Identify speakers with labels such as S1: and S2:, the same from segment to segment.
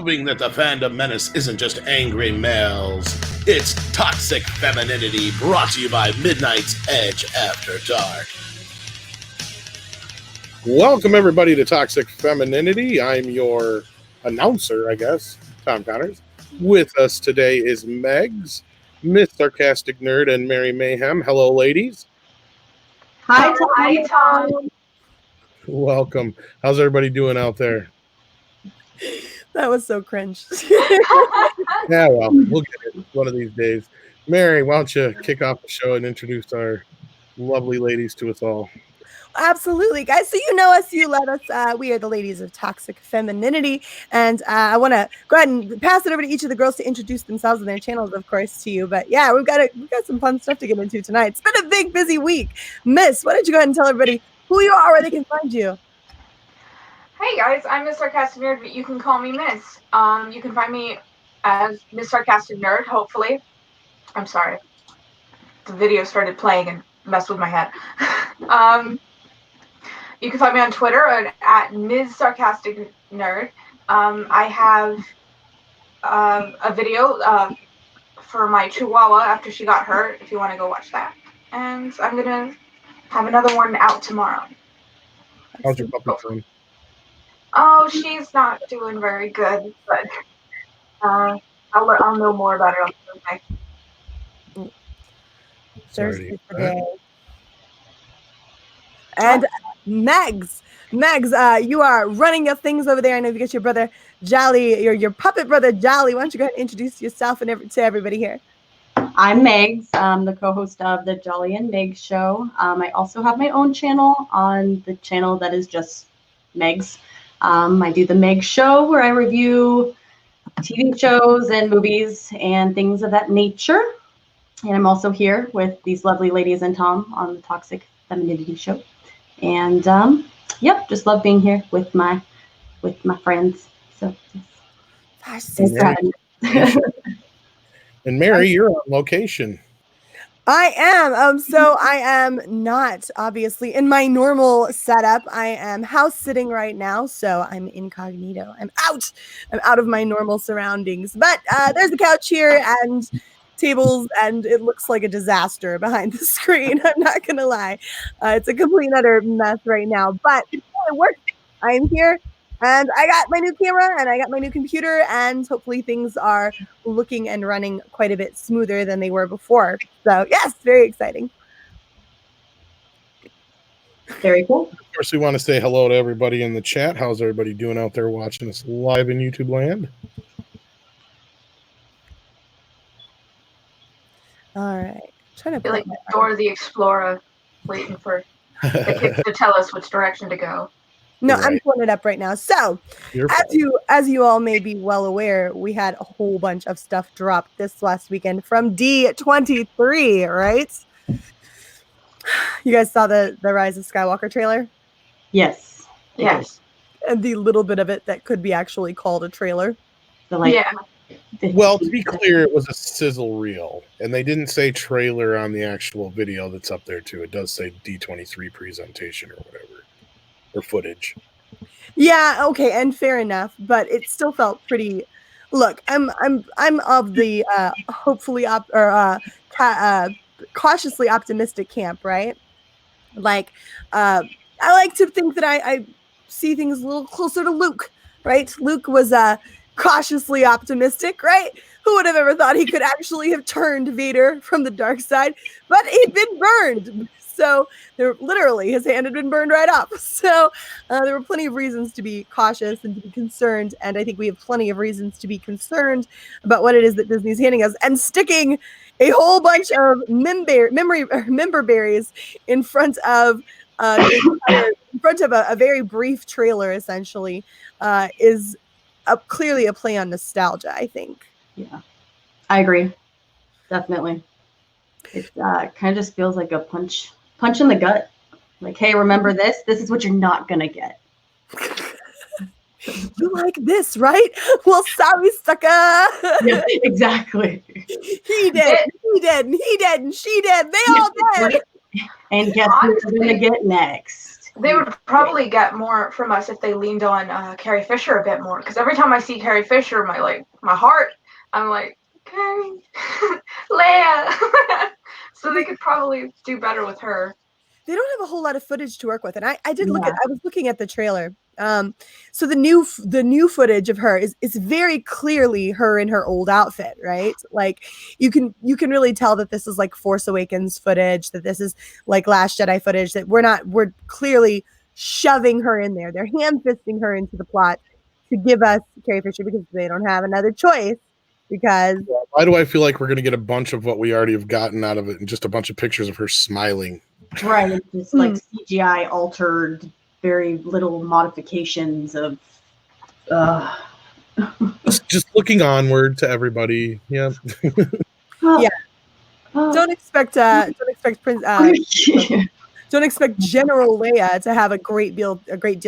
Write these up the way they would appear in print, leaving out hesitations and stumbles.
S1: proving that the fandom menace isn't just angry males. It's Toxic Femininity, brought to you by Midnight's Edge After Dark. Welcome, everybody, to Toxic Femininity. I'm your announcer, I guess, Tom Connors. With us today is Megs, Miss Sarcastic Nerd, and Mary Mayhem. Hello, ladies.
S2: Hi, Tom. Hi, Tom.
S1: Welcome. How's everybody doing out there?
S3: That was so cringe.
S1: Yeah, well, we'll get it one of these days. Mary, why don't you kick off the show and introduce our lovely ladies to us all?
S3: Absolutely, guys. So you know us, you love us. We are the ladies of Toxic Femininity, and I want to go ahead and pass it over to each of the girls to introduce themselves and their channels, of course, to you. But yeah, we've got some fun stuff to get into tonight. It's been a big, busy week. Miss, why don't you go ahead and tell everybody who you are, where they can find you?
S2: Hey guys, I'm Miss Sarcastic Nerd, but you can call me Miss. You can find me as Miss Sarcastic Nerd, hopefully. I'm sorry. The video started playing and messed with my head. You can find me on Twitter at Ms. Sarcastic Nerd. I have a video for my Chihuahua after she got hurt, if you want to go watch that. And I'm going to have another one out tomorrow.
S1: How's your puppy doing?
S2: Oh, she's not doing very good, but I'll know more about it on
S3: Thursday today. And Megs, you are running your things over there. I know you got your brother Jolly, your puppet brother Jolly. Why don't you go ahead and introduce yourself and to everybody here?
S4: I'm Megs. I'm the co-host of the Jolly and Megs show. I also have my own channel on the channel that is just Megs. I do the Meg show where I review TV shows and movies and things of that nature. And I'm also here with these lovely ladies and Tom on the Toxic Femininity show. And yep, just love being here with my friends. So
S3: yes.
S1: And Mary, you're on location.
S3: I am. So I am not obviously in my normal setup. I am house sitting right now, so I'm incognito. I'm out of my normal surroundings. But there's a couch here and tables, and it looks like a disaster behind the screen. I'm not gonna lie. It's a complete and utter mess right now. But it works. I am here. And I got my new camera and I got my new computer, and hopefully things are looking and running quite a bit smoother than they were before. So yes, very exciting.
S4: Very cool.
S1: Of course, we want to say hello to everybody in the chat. How's everybody doing out there watching us live in YouTube land?
S3: All right.
S2: I feel like Dora the Explorer waiting for the kids to tell us which direction to go.
S3: No, right. I'm pulling it up right now. So, as you all may be well aware, we had a whole bunch of stuff dropped this last weekend from D23, right? You guys saw the Rise of Skywalker trailer?
S4: Yes.
S2: Yes.
S3: And the little bit of it that could be actually called a trailer.
S2: Yeah.
S1: Well, to be clear, it was a sizzle reel, and they didn't say trailer on the actual video that's up there too. It does say D23 presentation or whatever. Or footage.
S3: Yeah, okay, and fair enough, but it still felt pretty. Look, I'm of the cautiously optimistic camp, right? Like, I like to think that I see things a little closer to Luke, right? Luke was cautiously optimistic, right? Who would have ever thought he could actually have turned Vader from the dark side? But he'd been burned. So literally his hand had been burned right off. So there were plenty of reasons to be cautious and to be concerned. And I think we have plenty of reasons to be concerned about what it is that Disney's handing us and sticking a whole bunch of member berries in front of a very brief trailer, essentially, is clearly a play on nostalgia, I think.
S4: Yeah, I agree. Definitely. It kind of just feels like a punch in the gut. Like, hey, remember this? This is what you're not going to get.
S3: You like this, right? Well, sorry, sucker.
S4: Yeah, exactly.
S3: He did, and she did. They all did.
S4: And guess who we're going to get next?
S2: They would probably get more from us if they leaned on Carrie Fisher a bit more. Because every time I see Carrie Fisher, my heart, I'm like, Carrie, Leia. So they could probably do better with her.
S3: They don't have a whole lot of footage to work with, and I
S4: Yeah.
S3: was looking at the trailer. So the new footage of her is very clearly her in her old outfit, right? Like you can really tell that this is like Force Awakens footage, that this is like Last Jedi footage, that we're clearly shoving her in there. They're hand fisting her into the plot to give us Carrie Fisher because they don't have another choice. Because
S1: Why do I feel like we're going to get a bunch of what we already have gotten out of it and just a bunch of pictures of her smiling?
S4: Right. It's just like CGI altered, very little modifications of.
S1: Just looking onward to everybody. Yeah.
S3: Yeah. Don't expect Prince. Don't expect General Leia to have a great deal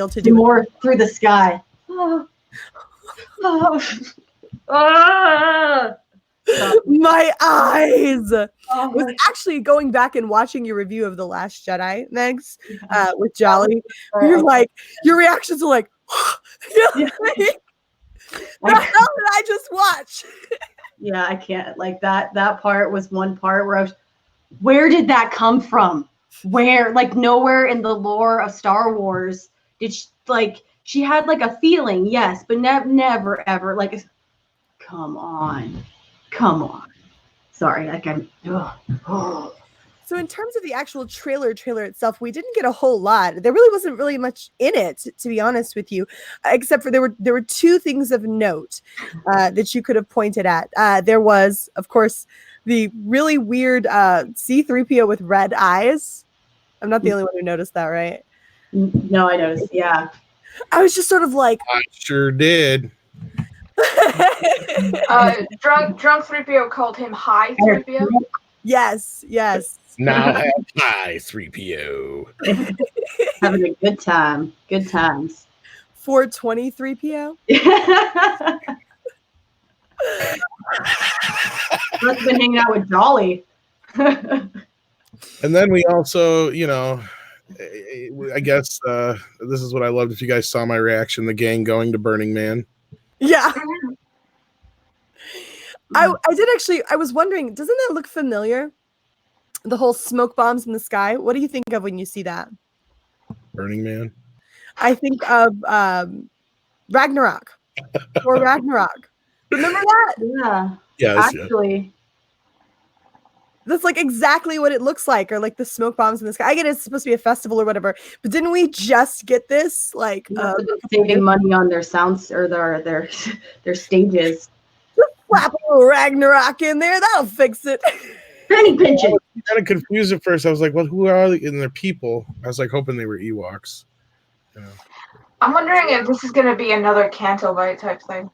S3: to do.
S4: More through the sky.
S3: My eyes. Was actually going back and watching your review of The Last Jedi, Megs, with Jolly. You're like, your reactions are like, the hell did I just watch?
S4: Yeah, I can't. Like that part was one part where I was, where did that come from? Where, like, nowhere in the lore of Star Wars did she had like a feeling, yes, but never ever like, come on. Sorry, like I'm.
S3: So in terms of the actual trailer itself, we didn't get a whole lot. There really wasn't really much in it, to be honest with you, except for there were two things of note that you could have pointed at. There was, of course, the really weird C-3PO with red eyes. I'm not the only one who noticed that, right?
S4: No, I noticed. Yeah.
S3: I was just sort of like,
S1: I sure did.
S2: Drunk 3PO called him High 3PO.
S3: Yes.
S1: Now have high 3PO.
S4: Having a good time. Good times.
S3: 423PO.
S4: Must have been hanging out with Dolly.
S1: And then we also, I guess this is what I loved. If you guys saw my reaction, the gang going to Burning Man.
S3: Yeah. I did actually. I was wondering, doesn't that look familiar? The whole smoke bombs in the sky. What do you think of when you see that?
S1: Burning Man.
S3: I think of Ragnarok. Or Ragnarok. Remember that?
S4: Yeah.
S1: Yes.
S4: Actually.
S3: That's like exactly what it looks like, or like the smoke bombs in the sky. I get it's supposed to be a festival or whatever, but didn't we just get this? Like
S4: saving money on their sounds or their stages.
S3: Just slap a little Ragnarok in there, that'll fix it.
S4: Penny pinching.
S1: I was kind of confused at first. I was like, "Well, who are they?" And they're people. I was like hoping they were Ewoks. Yeah.
S2: I'm wondering if this is going to be another Canto Bite type thing.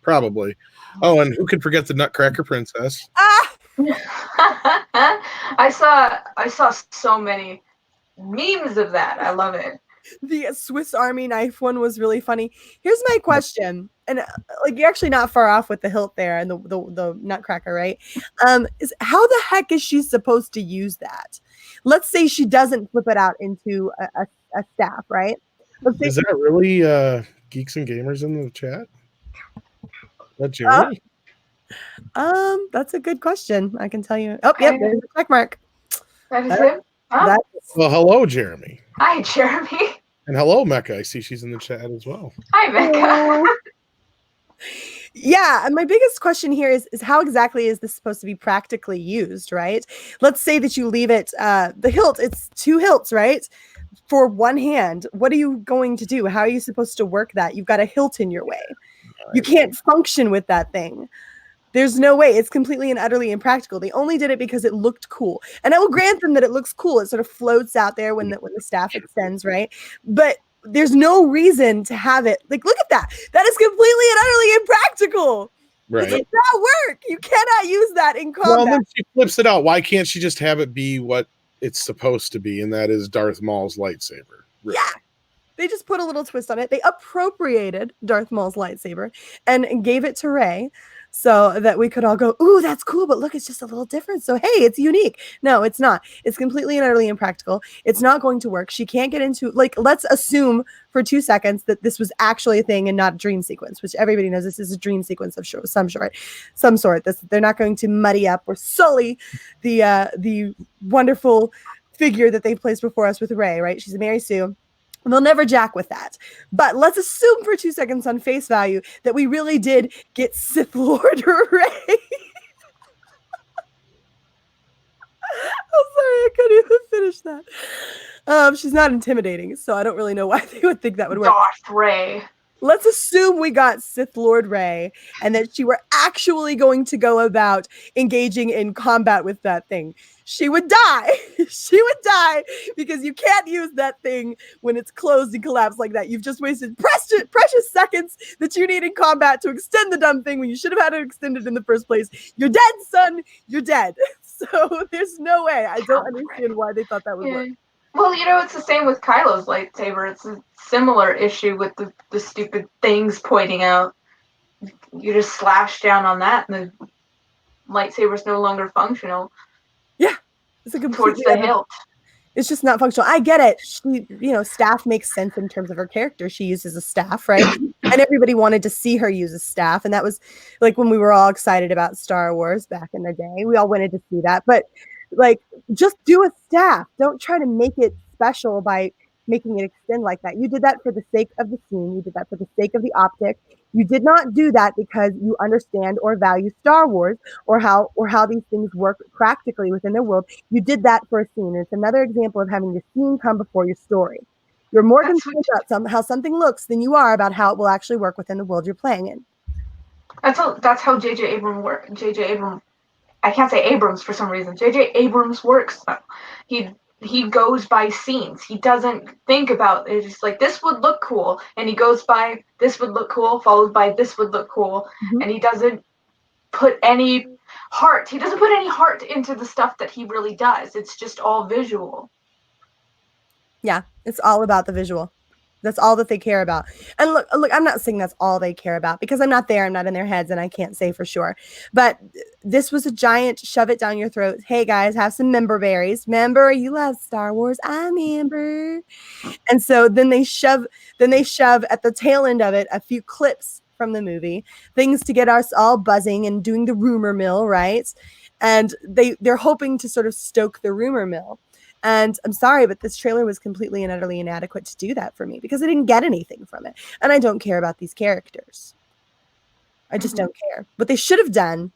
S1: Probably. Oh, and who could forget the Nutcracker Princess?
S2: I saw so many memes of that. I love it.
S3: The Swiss Army knife one was really funny. Here's my question, and like you're actually not far off with the hilt there and the Nutcracker, right? Is how the heck is she supposed to use that? Let's say she doesn't flip it out into a staff, right?
S1: Is that really Geeks and Gamers in the chat? That Jeremy?
S3: That's a good question. I can tell you. Oh, yep, there's a check mark.
S2: That is him? Huh?
S1: Well, hello, Jeremy.
S2: Hi, Jeremy.
S1: And hello, Mecca. I see she's in the chat as well.
S2: Hi, Mecca.
S3: Yeah, and my biggest question here is how exactly is this supposed to be practically used, right? Let's say that you leave it, the hilt, it's two hilts, right? For one hand, what are you going to do? How are you supposed to work that? You've got a hilt in your way. You can't function with that thing. There's no way. It's completely and utterly impractical. They only did it because it looked cool. And I will grant them that it looks cool. It sort of floats out there when the staff extends, right? But there's no reason to have it. Like, look at that. That is completely and utterly impractical.
S1: Right.
S3: It does not work. You cannot use that in combat.
S1: Well, then she flips it out. Why can't she just have it be what it's supposed to be? And that is Darth Maul's lightsaber. Right.
S3: Yeah. They just put a little twist on it. They appropriated Darth Maul's lightsaber and gave it to Rey. so that we could all go, ooh, that's cool, but look, it's just a little different. So, hey, it's unique. No, it's not. It's completely and utterly impractical. It's not going to work. She can't get into, like, let's assume for 2 seconds that this was actually a thing and not a dream sequence, which everybody knows this is a dream sequence of some sort. They're not going to muddy up or sully the wonderful figure that they've placed before us with Rey, right? She's a Mary Sue. And they'll never jack with that. But let's assume for 2 seconds on face value that we really did get Sith Lord Rey. I'm sorry, I couldn't even finish that. She's not intimidating, so I don't really know why they would think that would work.
S2: Darth Rey.
S3: Let's assume we got Sith Lord Rey and that she were actually going to go about engaging in combat with that thing. She would die. She would die because you can't use that thing when it's closed and collapsed like that. You've just wasted precious seconds that you need in combat to extend the dumb thing when you should have had it extended in the first place. You're dead, son. You're dead. So there's no way. I don't understand why they thought that would work.
S2: Well, it's the same with Kylo's lightsaber. It's a similar issue with the stupid things pointing out. You just slash down on that, and the lightsaber's no longer functional.
S3: Yeah, it's a
S2: towards the hilt.
S3: It's just not functional. I get it. She, staff makes sense in terms of her character. She uses a staff, right? And everybody wanted to see her use a staff, and that was like when we were all excited about Star Wars back in the day. We all wanted to see that, but like, just do a staff. Don't try to make it special by making it extend like that. You did that for the sake of the scene. You did that for the sake of the optic. You did not do that because you understand or value Star Wars or how these things work practically within their world. You did that for a scene. It's another example of having the scene come before your story. You're more concerned about how something looks than you are about how it will actually work within the world you're playing in.
S2: That's how J.J. Abrams worked. J.J. Abrams. I can't say Abrams for some reason. J.J. Abrams works. He goes by scenes. He doesn't think about it. It's just like, this would look cool, and he goes by this would look cool, followed by this would look cool, and he doesn't put any heart. He doesn't put any heart into the stuff that he really does. It's just all visual.
S3: Yeah, it's all about the visual. That's all that they care about. And look, I'm not saying that's all they care about because I'm not there. I'm not in their heads and I can't say for sure. But this was a giant shove it down your throat. Hey guys, have some member berries. Member, you love Star Wars. I member. And so then they shove at the tail end of it a few clips from the movie, things to get us all buzzing and doing the rumor mill, right? And they're hoping to sort of stoke the rumor mill. And I'm sorry, but this trailer was completely and utterly inadequate to do that for me because I didn't get anything from it. And I don't care about these characters. I just don't care. What they should have done,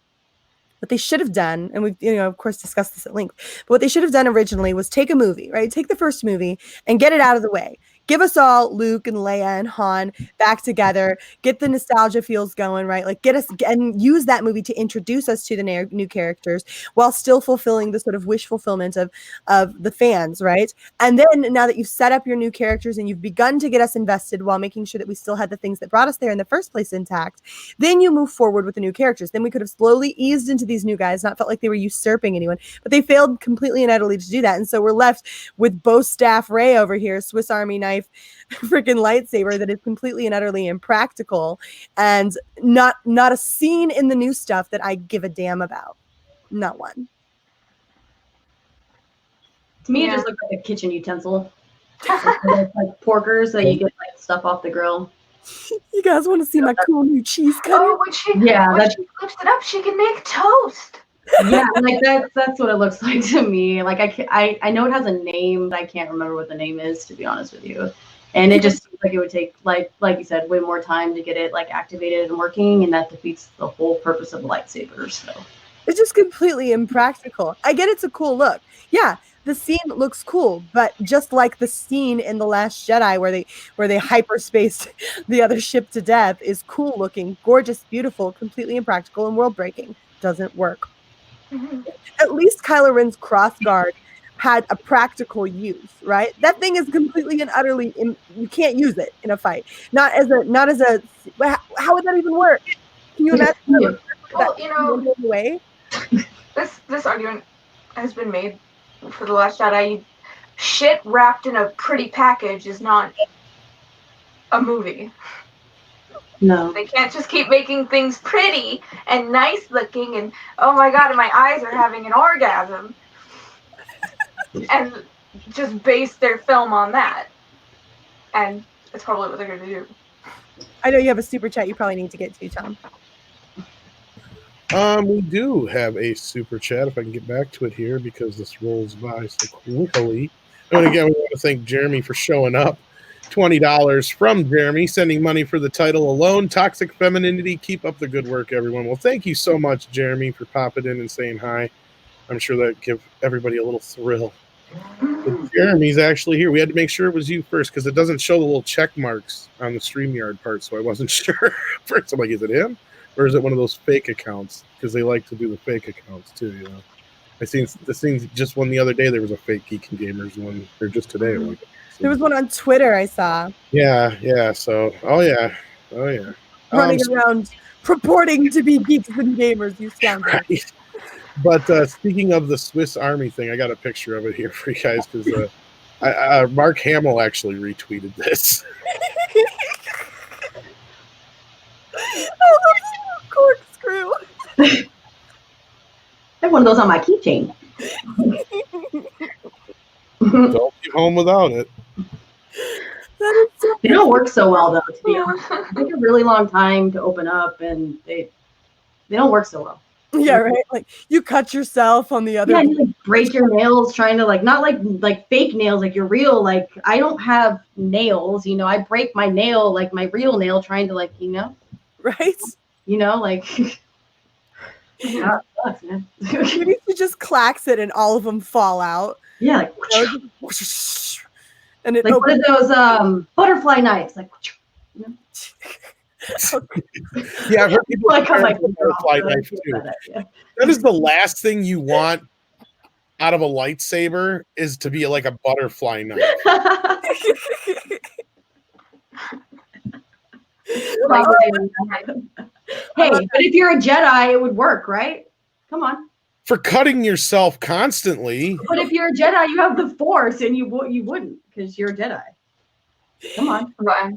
S3: and we've, of course, discussed this at length, but what they should have done originally was take a movie, right? Take the first movie and get it out of the way. Give us all Luke and Leia and Han back together. Get the nostalgia feels going, right? Like get us and use that movie to introduce us to the new characters while still fulfilling the sort of wish fulfillment of the fans, right? And then now that you've set up your new characters and you've begun to get us invested while making sure that we still had the things that brought us there in the first place intact, then you move forward with the new characters. Then we could have slowly eased into these new guys, not felt like they were usurping anyone, but they failed completely and utterly to do that. And so we're left with bow staff Rey over here, Swiss Army knife freaking lightsaber that is completely and utterly impractical and not a scene in the new stuff that I give a damn about. Not one.
S4: To me, it just looks like a kitchen utensil. Like porkers that you get like stuff off the grill.
S3: You guys want to see my cool new cheese cutter?
S2: Oh, when she flips it up, she can make toast.
S4: Yeah, like that's what it looks like to me. Like I know it has a name, but I can't remember what the name is, to be honest with you. And it just seems like it would take, like you said, way more time to get it like activated and working, and that defeats the whole purpose of the lightsaber. So
S3: it's just completely impractical. I get it's a cool look. Yeah, the scene looks cool, but just like the scene in The Last Jedi where they hyperspaced the other ship to death is cool looking, gorgeous, beautiful, completely impractical, and world breaking. Doesn't work. Mm-hmm. At least Kylo Ren's crossguard had a practical use, right? That thing is completely and utterly you can't use it in a fight. Not as a how would that even work? Can you imagine?
S2: Well,
S3: way?
S2: This argument has been made for The Last Jedi. Shit wrapped in a pretty package is not a movie.
S4: No.
S2: They can't just keep making things pretty and nice looking and, oh my god, my eyes are having an orgasm. And just base their film on that. And it's probably what they're going to do.
S3: I know you have a super chat you probably need to get to, Tom.
S1: We do have a super chat, if I can get back to it here, because this rolls by so quickly. And again, we want to thank Jeremy for showing up. $20 from Jeremy, sending money for the title alone. Toxic Femininity. Keep up the good work, everyone. Well, thank you so much, Jeremy, for popping in and saying hi. I'm sure that give everybody a little thrill. But Jeremy's actually here. We had to make sure it was you first because it doesn't show the little check marks on the StreamYard part, so I wasn't sure. First, I'm like, is it him? Or is it one of those fake accounts? Because they like to do the fake accounts too, you know. I seen just one the other day. There was a fake Geek and Gamers one, or just today. Like, so.
S3: There was one on Twitter I saw.
S1: Yeah. So, oh yeah.
S3: Running around purporting to be Geeks and Gamers, you scoundrel.
S1: Right. But speaking of the Swiss Army thing, I got a picture of it here for you guys because Mark Hamill actually retweeted this.
S3: Oh, corkscrew.
S4: I have one of those on my keychain.
S1: Don't be home without it.
S4: They don't work so well, though, to be honest. They take a really long time to open up, and they don't work so well.
S3: Yeah, right. Like you cut yourself on the other.
S4: Yeah, you like break your nails trying to not like fake nails, like your real. Like I don't have nails, you know. I break my nail, like my real nail, trying to
S3: right.
S4: You know, like. Yeah, sucks, man.
S3: You need to just clacks it and all of them fall out.
S4: Yeah, like,
S3: and it
S4: like one of those butterfly knives, like. You know?
S1: Yeah, I've heard people
S4: like
S1: butterfly knife too. That is the last thing you want out of a lightsaber is to be like a butterfly knife.
S4: Hey, but if you're a Jedi, it would work, right? Come on.
S1: For cutting yourself constantly.
S4: But if you're a Jedi, you have the Force, and you wouldn't because you're a Jedi. Come on.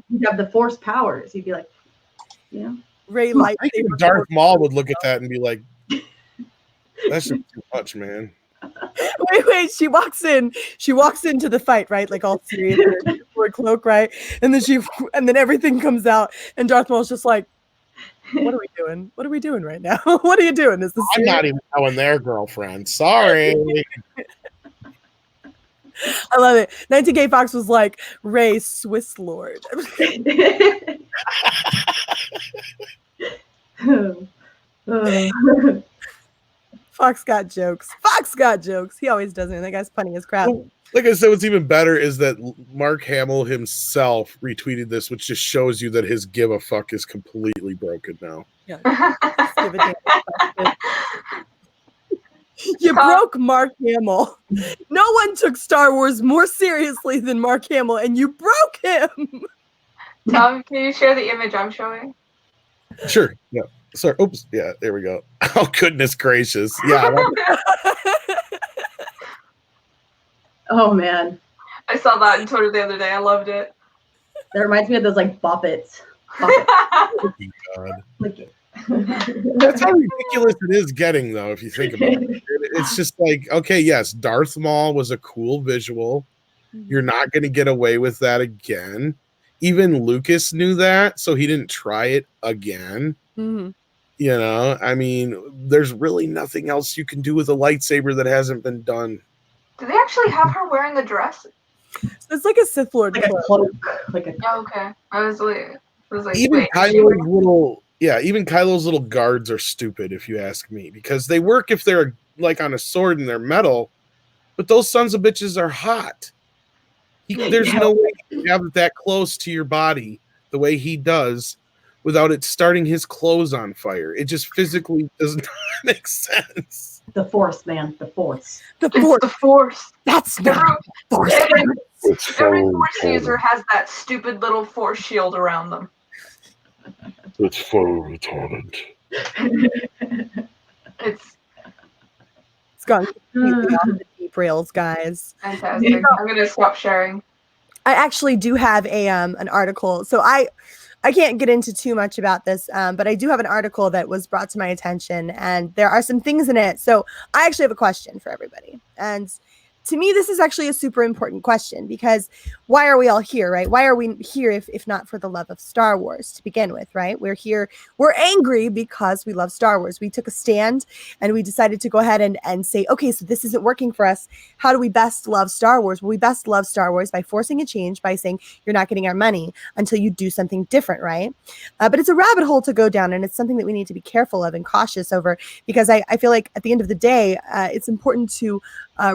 S4: You'd have the Force powers. You'd be like, you know.
S3: Ray
S1: I think Darth Maul would look at that and be like, that's just too much, man.
S3: Wait, she walks into the fight, right? Like all serious for a cloak, right? And then everything comes out and Darth Maul's just like, what are we doing? What are we doing right now? What are you doing? Is this
S1: I'm not even going there, girlfriend. Sorry.
S3: I love it. 19K Fox was like, Ray Swiss Lord. Fox got jokes. He always does it. That guy's funny as crap.
S1: Like I said, what's even better is that Mark Hamill himself retweeted this, which just shows you that his give a fuck is completely broken now.
S3: Yeah. Give a damn. You broke Mark Hamill. No one took Star Wars more seriously than Mark Hamill, and you broke him.
S2: Tom, can you share the image I'm showing?
S1: Sure. Yeah. Sorry. Oops. Yeah. There we go. Oh, goodness gracious. Yeah.
S4: Oh man.
S2: I saw that on Twitter the other day. I loved it.
S4: That reminds me of those like Boppets.
S1: Oh, God. That's how ridiculous it is getting, though, if you think about it. It's just like, okay, yes, Darth Maul was a cool visual. You're not going to get away with that again. Even Lucas knew that, so he didn't try it again.
S3: Mm-hmm.
S1: You know, I mean, there's really nothing else you can do with a lightsaber that hasn't been done.
S2: Do they actually have her wearing a dress?
S3: So it's like a Sith Lord
S4: cloak.
S2: Oh, okay. I was like
S1: even Kylo's little guards are stupid, if you ask me, because they work if they're like on a sword and they're metal, but those sons of bitches are hot. There's no way you can have it that close to your body the way he does without it starting his clothes on fire. It just physically does not make sense.
S4: The Force, man. The Force.
S3: The Force.
S2: The Force.
S3: That's not the Force.
S2: Every Force user has that stupid little Force shield around them.
S1: It's so retarded.
S2: It's
S3: gone completely off the deep rails, guys.
S2: Fantastic. I'm gonna stop sharing.
S3: I actually do have an article. So I I can't get into too much about this, but I do have an article that was brought to my attention, and there are some things in it. So I actually have a question for everybody. And to me, this is actually a super important question, because why are we all here, right? Why are we here if not for the love of Star Wars to begin with, right? We're here, we're angry because we love Star Wars. We took a stand and we decided to go ahead and say, okay, so this isn't working for us. How do we best love Star Wars? Well, we best love Star Wars by forcing a change, by saying, you're not getting our money until you do something different, right? But it's a rabbit hole to go down, and it's something that we need to be careful of and cautious over, because I feel like at the end of the day, it's important to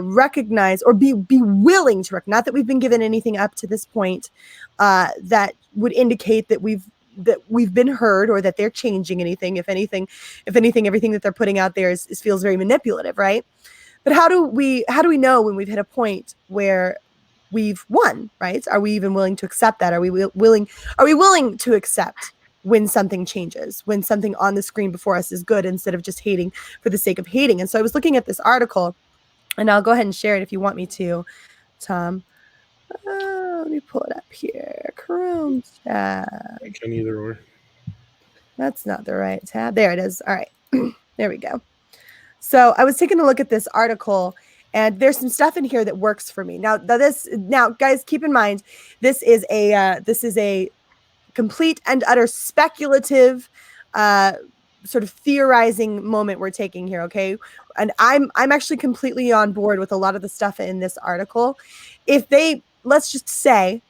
S3: recognize, or be willing to recognize, not that we've been given anything up to this point that would indicate that we've been heard, or that they're changing anything. If anything, everything that they're putting out there feels very manipulative, right? But how do we know when we've hit a point where we've won, right? Are we even willing to accept that? Are we willing to accept when something changes, when something on the screen before us is good, instead of just hating for the sake of hating? And so I was looking at this article, and I'll go ahead and share it if you want me to, Tom. Let me pull it up here. Chrome tab.
S1: I can either or.
S3: That's not the right tab. There it is. All right. There we go. So I was taking a look at this article, and there's some stuff in here that works for me. Now, guys, keep in mind, this is a complete and utter speculative sort of theorizing moment we're taking here, okay? And I'm actually completely on board with a lot of the stuff in this article. If let's just say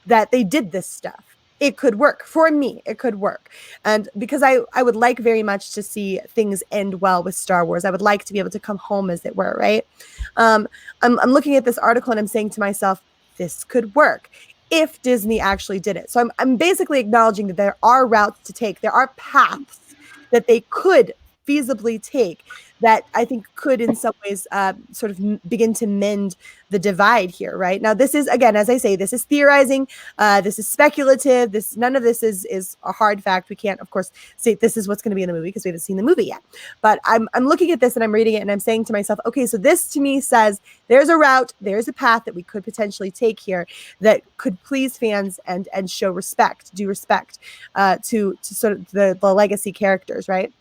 S3: that they did this stuff, it could work for me. It could work. And because I would like very much to see things end well with Star Wars. I would like to be able to come home, as it were, right? I'm looking at this article, and I'm saying to myself, this could work if Disney actually did it. So I'm basically acknowledging that there are routes to take. There are paths that they could feasibly take that I think could in some ways sort of begin to mend the divide here, right? Now, this is, again, as I say, this is theorizing. This is speculative. None of this is a hard fact. We can't, of course, say this is what's going to be in the movie, because we haven't seen the movie yet. But I'm looking at this, and I'm reading it, and I'm saying to myself, okay, so this to me says there's a route, there's a path that we could potentially take here that could please fans and show respect, due respect to sort of the legacy characters, right?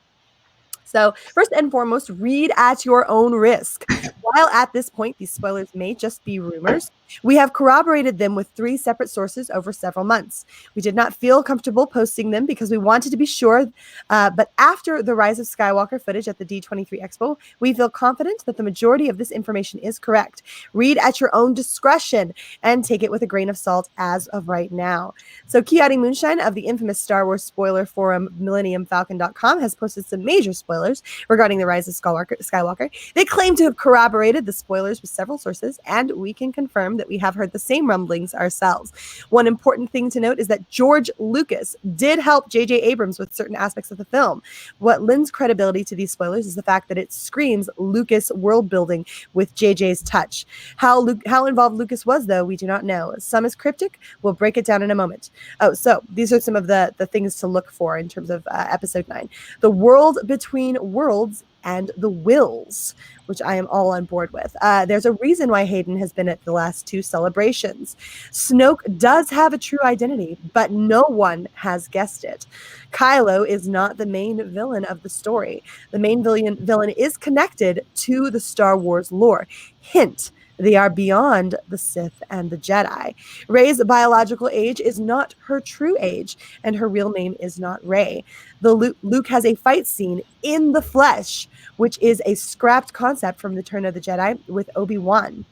S3: So first and foremost, read at your own risk. While at this point, these spoilers may just be rumors, we have corroborated them with 3 separate sources over several months. We did not feel comfortable posting them because we wanted to be sure, but after the Rise of Skywalker footage at the D23 Expo, we feel confident that the majority of this information is correct. Read at your own discretion and take it with a grain of salt as of right now. So Kiari Moonshine of the infamous Star Wars spoiler forum MillenniumFalcon.com has posted some major spoilers regarding the Rise of Skywalker. They claim to have corroborated the spoilers with several sources, and we can confirm that we have heard the same rumblings ourselves. One important thing to note is that George Lucas did help J.J. Abrams with certain aspects of the film. What lends credibility to these spoilers is the fact that it screams Lucas world building with J.J.'s touch. How involved Lucas was, though, we do not know. Some is cryptic. We'll break it down in a moment. Oh, so these are some of the things to look for in terms of episode 9. The world between worlds and the wills, which I am all on board with. There's a reason why Hayden has been at the last 2 celebrations. Snoke does have a true identity, but no one has guessed it. Kylo is not the main villain of the story. The main villain is connected to the Star Wars lore. Hint, they are beyond the Sith and the Jedi. Rey's biological age is not her true age, and her real name is not Rey. Luke has a fight scene in the flesh, which is a scrapped concept from Return of the Jedi with Obi-Wan.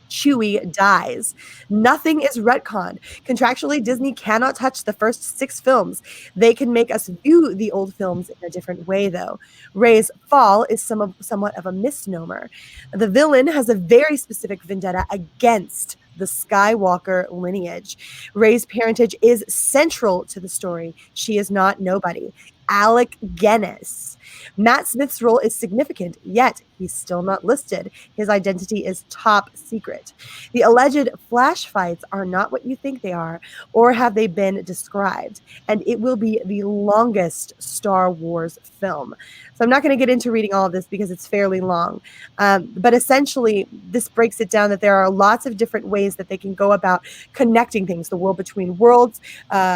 S3: Chewie dies. Nothing is retconned. Contractually, Disney cannot touch the first 6 films. They can make us view the old films in a different way, though. Rey's fall is somewhat of a misnomer. The villain has a very specific vendetta against the Skywalker lineage. Rey's parentage is central to the story. She is not nobody. Alec Guinness. Matt Smith's role is significant, yet he's still not listed. His identity is top secret. The alleged flash fights are not what you think they are, or have they been described. And it will be the longest Star Wars film. So I'm not going to get into reading all of this because it's fairly long. But essentially, this breaks it down that there are lots of different ways that they can go about connecting things. The world between worlds,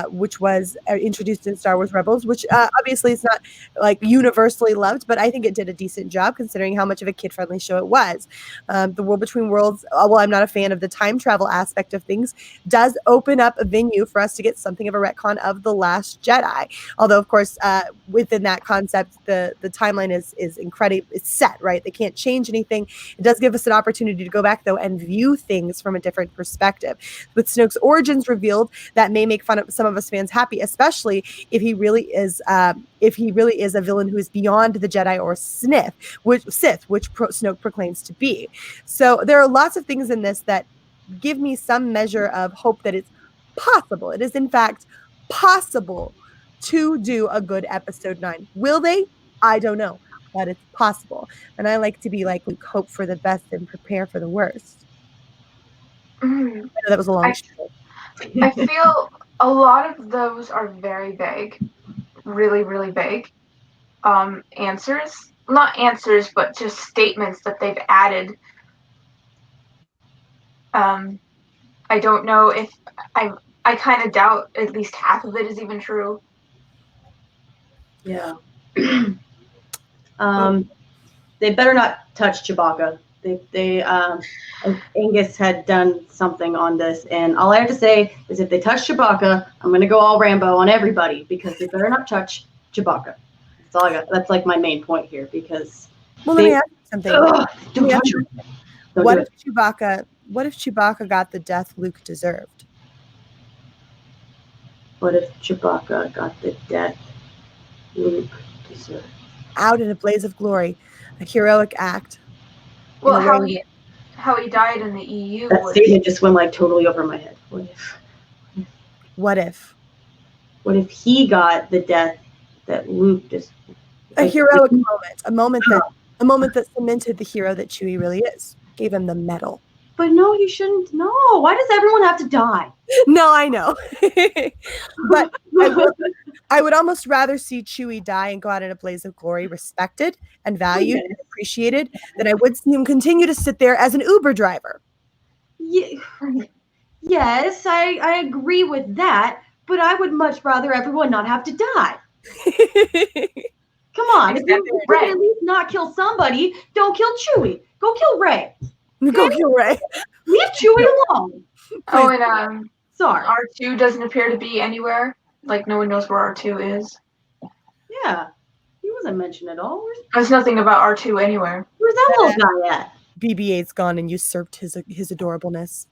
S3: which was introduced in Star Wars Rebels, which obviously is not like universally loved, but I think it did a decent job considering how much of a kid-friendly show it was. The world between worlds, while I'm not a fan of the time travel aspect of things, does open up a venue for us to get something of a retcon of The Last Jedi. Although, of course, within that concept, the timeline is incredible. It's set, right? They can't change anything. It does give us an opportunity to go back, though, and view things from a different perspective. With Snoke's origins revealed, that may make fun of some of us fans happy, especially if he really is a villain who is beyond the Jedi or Sith, which Snoke proclaims to be. So there are lots of things in this that give me some measure of hope that it's possible. It is, in fact, possible to do a good episode 9. Will they? I don't know, but it's possible. And I like to be like Luke, hope for the best and prepare for the worst. I know that was a long show.
S2: I feel a lot of those are very vague, really, really vague answers. Not answers, but just statements that they've added. I don't know if I kind of doubt at least half of it is even true.
S4: Yeah. They better not touch Chewbacca. Angus had done something on this, and all I have to say is if they touch Chewbacca, I'm going to go all Rambo on everybody because they better not touch Chewbacca. That's all I got. That's like my main point here because.
S3: Well, let me ask you something.
S4: Don't touch him.
S3: What if Chewbacca got the death Luke deserved?
S4: What if Chewbacca got the death Luke deserved?
S3: Out in a blaze of glory, a heroic act.
S2: Well, how he died in the EU.
S4: That statement just went like totally over my head.
S3: What if?
S4: What if he got the death that Luke just?
S3: A heroic moment, a moment that cemented the hero that Chewie really is, gave him the medal.
S4: But no, you shouldn't. No, why does everyone have to die?
S3: No, I know, but I would almost rather see Chewie die and go out in a blaze of glory, respected and valued and appreciated, than I would see him continue to sit there as an Uber driver.
S4: Yeah, yes, I agree with that, but I would much rather everyone not have to die. Come on, if you can at least not kill somebody, don't kill Chewie. Go kill Rey. Okay?
S3: Go kill Rey.
S4: Leave Chewie alone.
S2: Oh, and
S4: sorry,
S2: R2 doesn't appear to be anywhere. Like no one knows where R2 is.
S4: Yeah, he wasn't mentioned at all.
S2: There's nothing about R2 anywhere.
S4: Where's that little guy at?
S3: BB-8's gone and usurped his adorableness.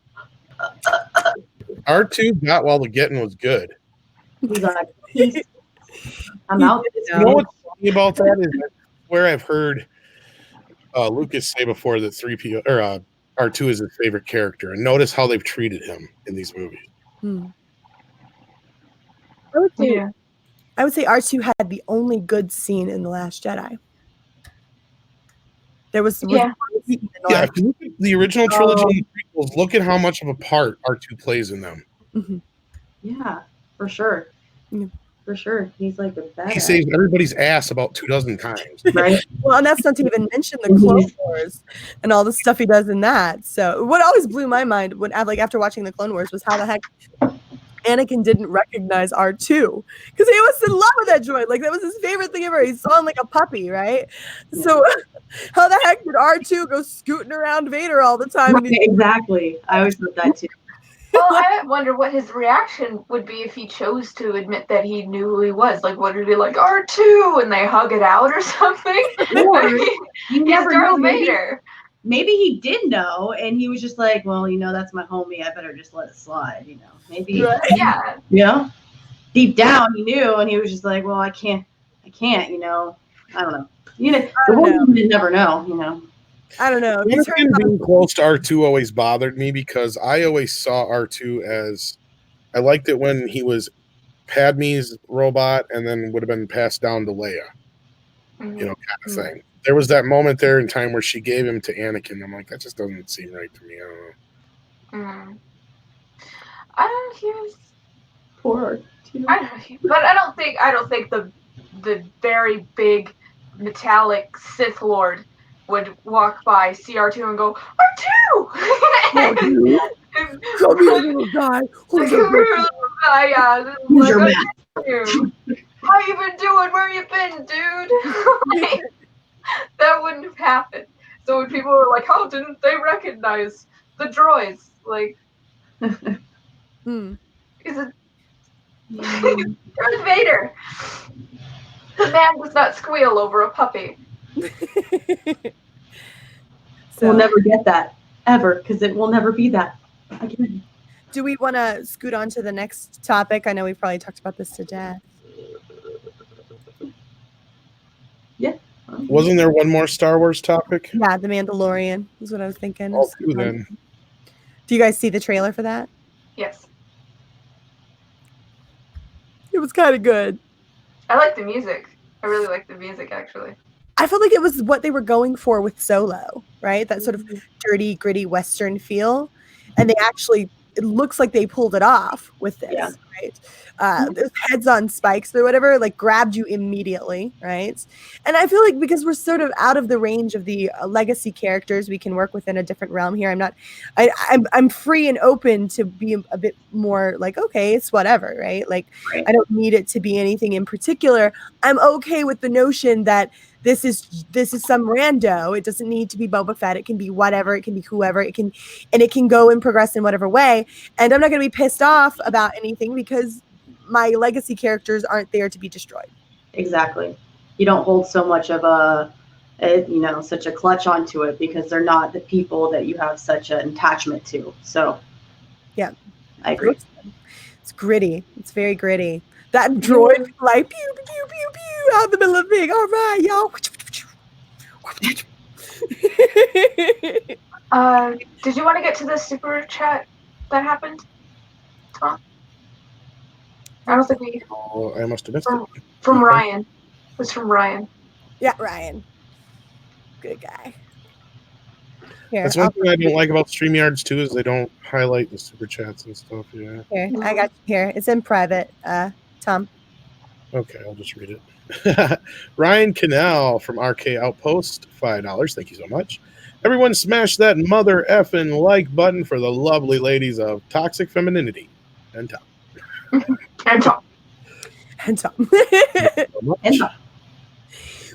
S1: R2 got while the getting was good.
S4: He's like, I'm out.
S1: You know what's funny about that is where I've heard Lucas say before that 3PO or R2 is his favorite character, and notice how they've treated him in these movies.
S3: I would say R2 had the only good scene in The Last Jedi. There was
S1: if you look at the original trilogy and prequels, look at how much of a part R2 plays in them.
S3: Mm-hmm.
S4: Yeah, for sure.
S3: Yeah.
S4: For sure. He's like a badass.
S1: He saves everybody's ass about 24 times.
S4: Right?
S3: Well, and that's not to even mention the Clone Wars and all the stuff he does in that. So what always blew my mind when after watching the Clone Wars was how the heck Anakin didn't recognize R2 because he was in love with that droid. Like that was his favorite thing ever. He saw him like a puppy, right? Yeah. So how the heck did R2 go scooting around Vader all the time?
S4: Right, exactly. I always thought that too.
S2: Well, I wonder what his reaction would be if he chose to admit that he knew who he was. Like, would it be like R2 and they hug it out or something?
S4: Or you never know.
S2: Vader.
S4: Maybe he did know, and he was just like, "Well, that's my homie. I better just let it slide." Maybe.
S2: Right. Yeah.
S4: Deep down, he knew, and he was just like, "Well, I can't. I don't know. The woman would never know.
S3: I don't know.
S1: Being close to R2 always bothered me because I always saw R2 as I liked it when he was Padme's robot and then would have been passed down to Leia,
S2: Mhm.
S1: kind of thing. There was that moment there in time where she gave him to Anakin. I'm like, that just doesn't seem right to me. I don't know.
S2: I don't. He was.
S4: Poor.
S2: But I don't think the very big metallic Sith Lord would walk by CR2 and go R2.
S3: Come here, little guy. Who's your
S4: Who's your man?
S2: How you been doing? Where you been, dude? Like, that wouldn't have happened. So when people were like, "How didn't they recognize the droids?" Like, is it Darth Vader? The man does not squeal over a puppy.
S4: We'll never get that ever because it will never be that again.
S3: Do we want to scoot on to the next topic? I know we've probably talked about this to death.
S4: Yeah.
S1: Wasn't there one more Star Wars topic?
S3: Yeah, The Mandalorian is what I was thinking.
S1: I'll do then.
S3: Do you guys see the trailer for that?
S2: Yes.
S3: It was kind of good.
S2: I like the music. I really like the music, actually.
S3: I felt like it was what they were going for with Solo, right? That sort of dirty, gritty Western feel. And they actually, it looks like they pulled it off with this, right? Those heads on spikes or whatever, like grabbed you immediately, right? And I feel like because we're sort of out of the range of the legacy characters, we can work within a different realm here. I'm free and open to be a bit more like, okay, it's whatever, right? Like, I don't need it to be anything in particular. I'm okay with the notion that this is some rando. It doesn't need to be Boba Fett. It can be whatever. It can be whoever. It can go and progress in whatever way. And I'm not going to be pissed off about anything because my legacy characters aren't there to be destroyed.
S4: Exactly. You don't hold so much of such a clutch onto it because they're not the people that you have such an attachment to. So,
S3: yeah,
S4: I agree.
S3: It's gritty. It's very gritty. That droid like pew pew pew pew out in the middle of the thing. All right,
S2: y'all. Did you want to get to the super chat that happened? Tom? I don't think we.
S1: Oh, I must have missed it.
S2: From Ryan. It was from Ryan.
S3: Yeah, Ryan. Good guy. Here,
S1: that's one thing I don't like about StreamYards too is they don't highlight the super chats and stuff. Yeah.
S3: Here, I got you here. It's in private. Tom.
S1: Okay, I'll just read it. Ryan Canal from RK Outpost, $5. Thank you so much. Everyone smash that mother effing like button for the lovely ladies of Toxic Femininity. And Tom.
S2: And Tom.
S3: And Tom.
S4: And Tom.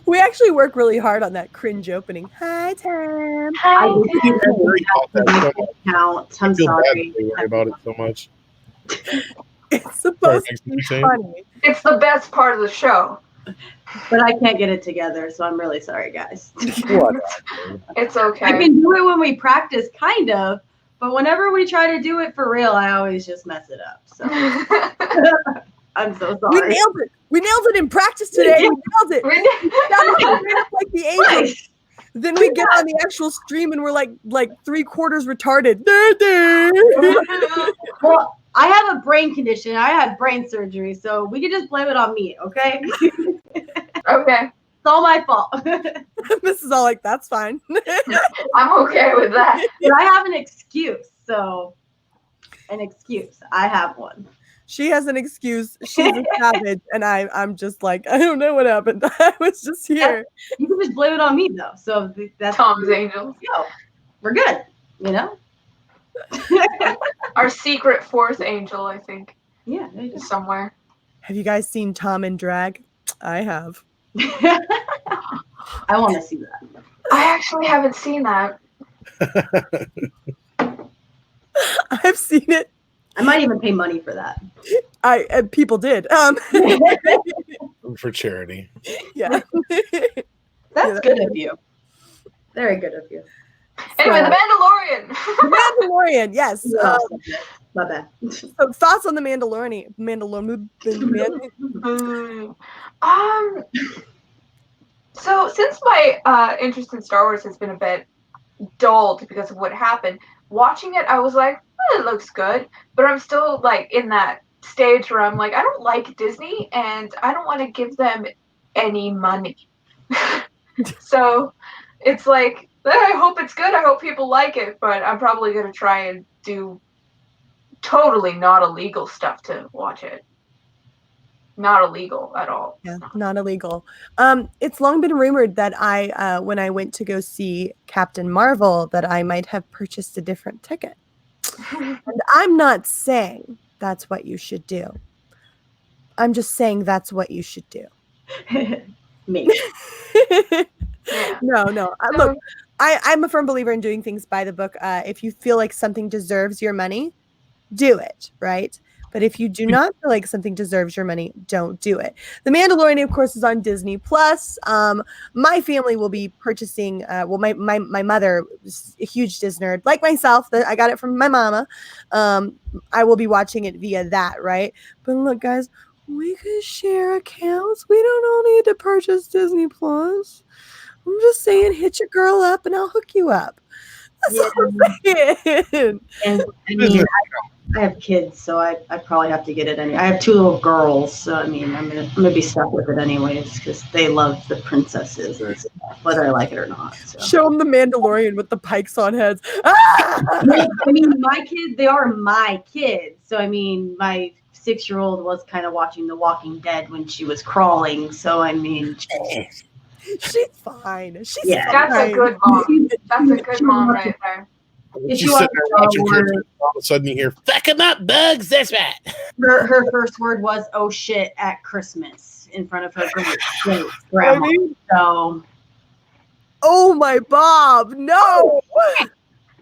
S3: We actually work really hard on that cringe opening. Hi, Tom.
S2: Hi,
S1: Tom.
S4: I'm sorry.
S1: Worry about it so much.
S3: It's supposed to be funny.
S2: It's the best part of the show.
S4: But I can't get it together, so I'm really sorry, guys.
S2: It's okay.
S4: I can do it when we practice, kind of, but whenever we try to do it for real, I always just mess it up. So I'm so sorry.
S3: We nailed it in practice today. We nailed it. Like the angels. Then we get on the actual stream and we're like 3/4 retarded.
S4: Well, I have a brain condition. I had brain surgery, so we can just blame it on me, okay?
S2: Okay.
S4: It's all my fault.
S3: This is all like, that's fine.
S2: I'm okay with that.
S4: But I have an excuse, so I have one.
S3: She has an excuse. She's a savage, and I'm just like, I don't know what happened. I was just here.
S4: You can just blame it on me, though. So that's
S2: Tom's angels.
S4: Yo, we're good, you know?
S2: Our secret fourth angel, I think.
S4: Yeah,
S2: somewhere.
S3: Have you guys seen Tom in drag? I have.
S4: I want to see that.
S2: I actually haven't seen that.
S3: I've seen it.
S4: I might even pay money for that.
S3: People did.
S1: For charity.
S3: Yeah.
S4: That's good of you. Very good of you.
S2: Anyway, The Mandalorian.
S3: The Mandalorian, yes.
S4: My bad.
S3: So thoughts on the Mandalorian?
S2: So since my interest in Star Wars has been a bit dulled because of what happened, watching it, I was like, it looks good, but I'm still like in that stage where I'm like, I don't like Disney and I don't want to give them any money. So it's like, I hope it's good. I hope people like it, but I'm probably going to try and do totally not illegal stuff to watch it. Not illegal at all.
S3: Yeah, not illegal. It's long been rumored that when I went to go see Captain Marvel, that I might have purchased a different ticket. And I'm not saying that's what you should do. I'm just saying that's what you should do.
S4: Me.
S2: Yeah.
S3: No.
S2: So-
S3: Look, I'm a firm believer in doing things by the book. If you feel like something deserves your money, do it, right? But if you do not feel like something deserves your money, don't do it. The Mandalorian, of course, is on Disney Plus. My family will be purchasing. My mother is a huge Disney nerd, like myself. I got it from my mama. I will be watching it via that, right? But look, guys, we could share accounts. We don't all need to purchase Disney Plus. I'm just saying, hit your girl up, and I'll hook you up. That's all I'm saying.
S4: And I mean, I have kids, so I probably have to get it I have 2 little girls, so I mean, I'm gonna be stuck with it anyways because they love the princesses and stuff, whether I like it or not. So.
S3: Show them the Mandalorian with the pikes on heads. Ah!
S4: I mean, my kids, they are my kids. So I mean, my 6-year-old was kind of watching The Walking Dead when she was crawling. So I mean,
S3: she's fine. She's
S4: Yeah.
S3: fine.
S2: That's a good mom. That's a good mom right there.
S4: If
S1: She's
S4: you
S1: sitting there watching
S4: want
S1: kids, and all of a sudden you hear, "Fuck 'em up, bugs." That's right.
S4: her first word was "oh shit" at Christmas in front of her grandma. So,
S3: Oh my Bob, no.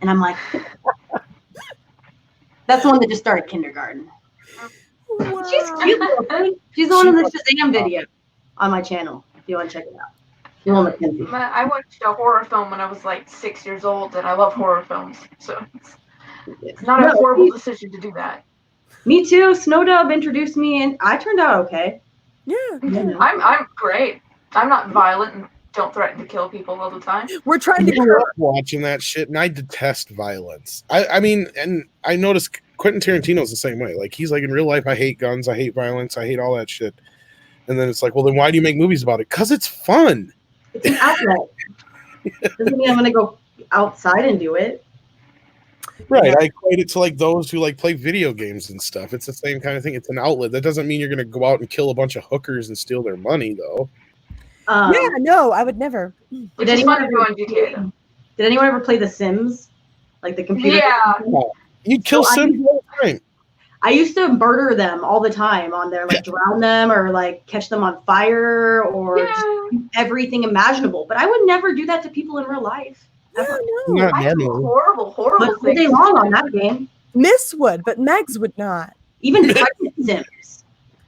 S4: and I'm like, that's the one that just started kindergarten.
S3: Wow.
S4: She's cute little thing. She's the one in the Shazam video on my channel. If you want to check it out. You'll Mackenzie.
S2: I watched a horror film when I was like 6 years old, and I love horror films, so it's not a horrible decision to do that.
S4: Me too. Snowdub introduced me, and I turned out okay.
S3: Yeah.
S2: I'm great. I'm not violent and don't threaten to kill people all the time.
S3: We're trying to
S1: I grew up watching that shit, and I detest violence. I mean, and I noticed Quentin Tarantino's the same way. Like, he's like, in real life, I hate guns, I hate violence, I hate all that shit. And then it's like, well, then why do you make movies about it? Because it's fun.
S4: It's an outlet. Doesn't mean I'm going to go outside and do it.
S1: Right.
S3: Yeah.
S1: I equate it to like those who like play video games and stuff. It's the same kind of thing. It's an outlet. That doesn't mean you're going to go out and kill a bunch of hookers and steal their money, though.
S3: Yeah, no, I would never.
S2: Which is fun to do on GTA, though.
S4: Did anyone ever play The Sims? Like the computer?
S2: Yeah.
S1: You'd kill Sims all the time.
S4: I used to murder them all the time on there, like drown them or like catch them on fire or just do everything imaginable. But I would never do that to people in real life.
S3: Yeah, no.
S1: Not
S2: I do
S1: normally.
S2: horrible
S4: But all
S2: things.
S4: day long on that game.
S3: Miss would, but Megs would not.
S4: Even pregnant Sims.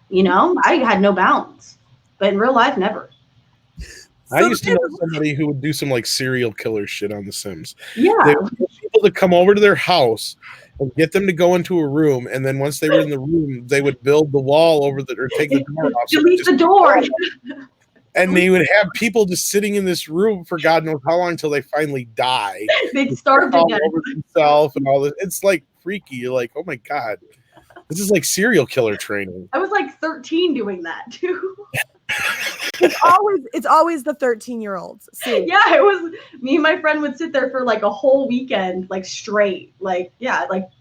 S4: You know, I had no bounds. But in real life, never.
S1: I
S3: So
S1: used to know somebody who would do some like serial killer shit on The Sims.
S4: Yeah.
S1: They would get people to come over to their house and get them to go into a room, and then once they were in the room, they would build the wall over or take the door off. So
S4: Delete
S1: just-
S4: the door.
S1: and they would have people just sitting in this room for God knows how long until they finally die.
S4: They'd starve to
S1: All
S4: death.
S1: over themselves and all this. It's like freaky. You're like, oh my God, this is like serial killer training.
S4: I was like 13 doing that too.
S3: It's always the 13-year-olds. See,
S4: Yeah, it was me and my friend would sit there for like a whole weekend, like straight, like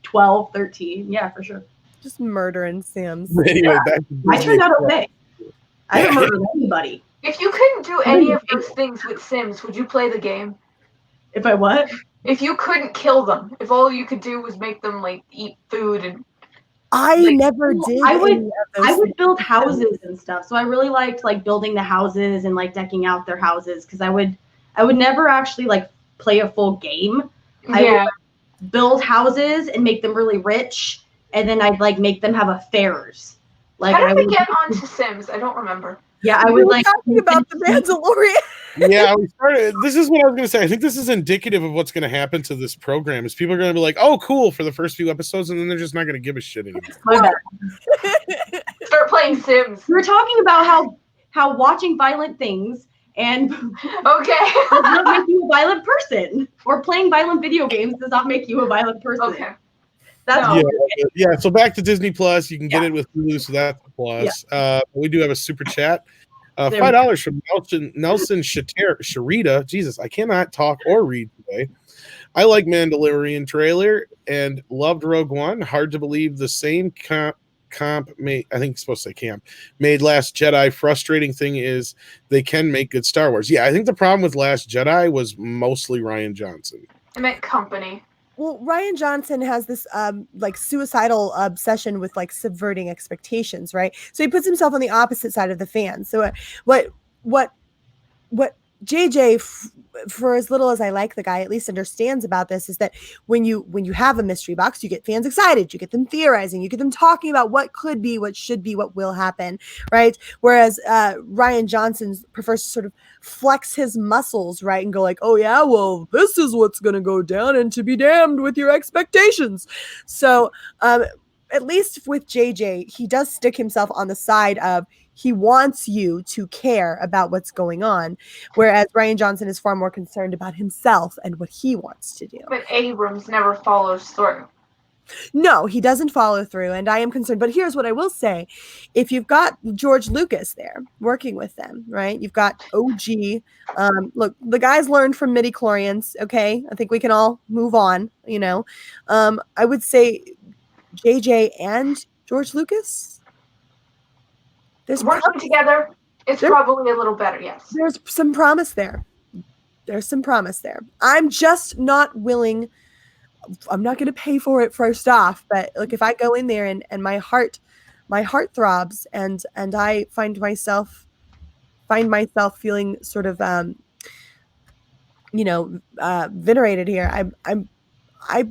S4: 12, 13. Yeah, for sure.
S3: just murdering Sims.
S1: Anyway, back to
S4: I
S1: Disney.
S4: turned out okay. I haven't murdered anybody.
S2: If you couldn't do any of those things with Sims, would you play the game?
S4: If I what?
S2: If you couldn't kill them, if all you could do was make them like eat food and
S3: I
S2: Like,
S3: never did.
S4: I would-
S3: any of those
S4: I would
S3: things.
S4: build houses and stuff. So I really liked like building the houses and like decking out their houses because I would never actually like play a full game. I
S2: yeah,
S4: would build houses and make them really rich, and then I'd like make them have affairs. Like
S2: how
S4: I
S2: did we
S4: would,
S2: get onto Sims? I don't remember.
S4: yeah, I
S3: We
S4: would
S3: were
S4: like
S3: talking about the Mandalorian.
S1: Yeah, we started. This is what I was going to say. I think this is indicative of what's going to happen to this program. Is people are going to be like, "Oh, cool," for the first few episodes, and then they're just not going to give a shit anymore.
S4: My bad.
S2: Start playing Sims.
S4: We were talking about how watching violent things and
S2: Okay.
S4: does not make you a violent person, or playing violent video games does not make you a violent person.
S2: Okay.
S4: That's
S2: No.
S1: Yeah. So back to Disney Plus. You can get
S2: Yeah.
S1: it with Hulu, so that's a plus. We do have a super chat.
S4: There we
S1: $5 from Nelson Sharita. Jesus, I cannot talk or read today. I like Mandalorian trailer and loved Rogue One. Hard to believe the same comp made, I think it's supposed to say camp, made Last Jedi. Frustrating thing is they can make good Star Wars. Yeah, I think the problem with Last Jedi was mostly Rian Johnson.
S2: I meant company.
S3: Well, Rian Johnson has this like suicidal obsession with like subverting expectations, right? So he puts himself on the opposite side of the fans. So what JJ, for as little as I like the guy, at least understands about this is that when you have a mystery box, you get fans excited, you get them theorizing, you get them talking about what could be, what should be, what will happen, right? Whereas Rian Johnson prefers to sort of flex his muscles, right, and go like, oh yeah, well, this is what's gonna go down, and to be damned with your expectations. So at least with JJ, he does stick himself on the side of he wants you to care about what's going on, whereas Rian Johnson is far more concerned about himself and what he wants to do.
S2: But Abrams never follows through.
S3: No, he doesn't follow through, and I am concerned. But here's what I will say. If you've got George Lucas there working with them, right? You've got OG. Look, the guys learned from midi-chlorians, okay? I think we can all move on, you know. I would say JJ and George Lucas, there's
S2: working together, it's probably a little better, yes.
S3: There's some promise there. There's some promise there. I'm just not willing. I'm not going to pay for it first off, but look, if I go in there and my heart throbs and I find myself feeling sort of venerated here, I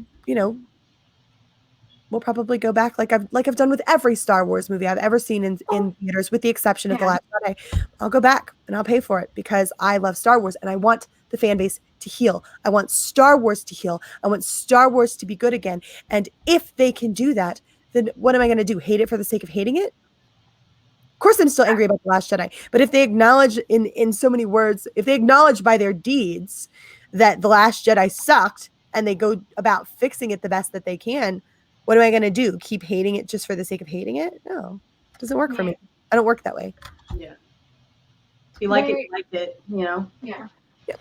S3: we'll probably go back like I've done with every Star Wars movie I've ever seen in theaters, with the exception of The Last Jedi. I'll go back and I'll pay for it because I love Star Wars and I want the fan base to heal. I want Star Wars to heal. I want Star Wars to be good again. And if they can do that, then what am I going to do? Hate it for the sake of hating it? Of course, I'm still angry about The Last Jedi. But if they acknowledge in so many words, if they acknowledge by their deeds that The Last Jedi sucked and they go about fixing it the best that they can, what am I going to do? Keep hating it just for the sake of hating it? No, it doesn't work for me. I don't work that way.
S4: Yeah. If you like it, you like it, you know?
S2: Yeah.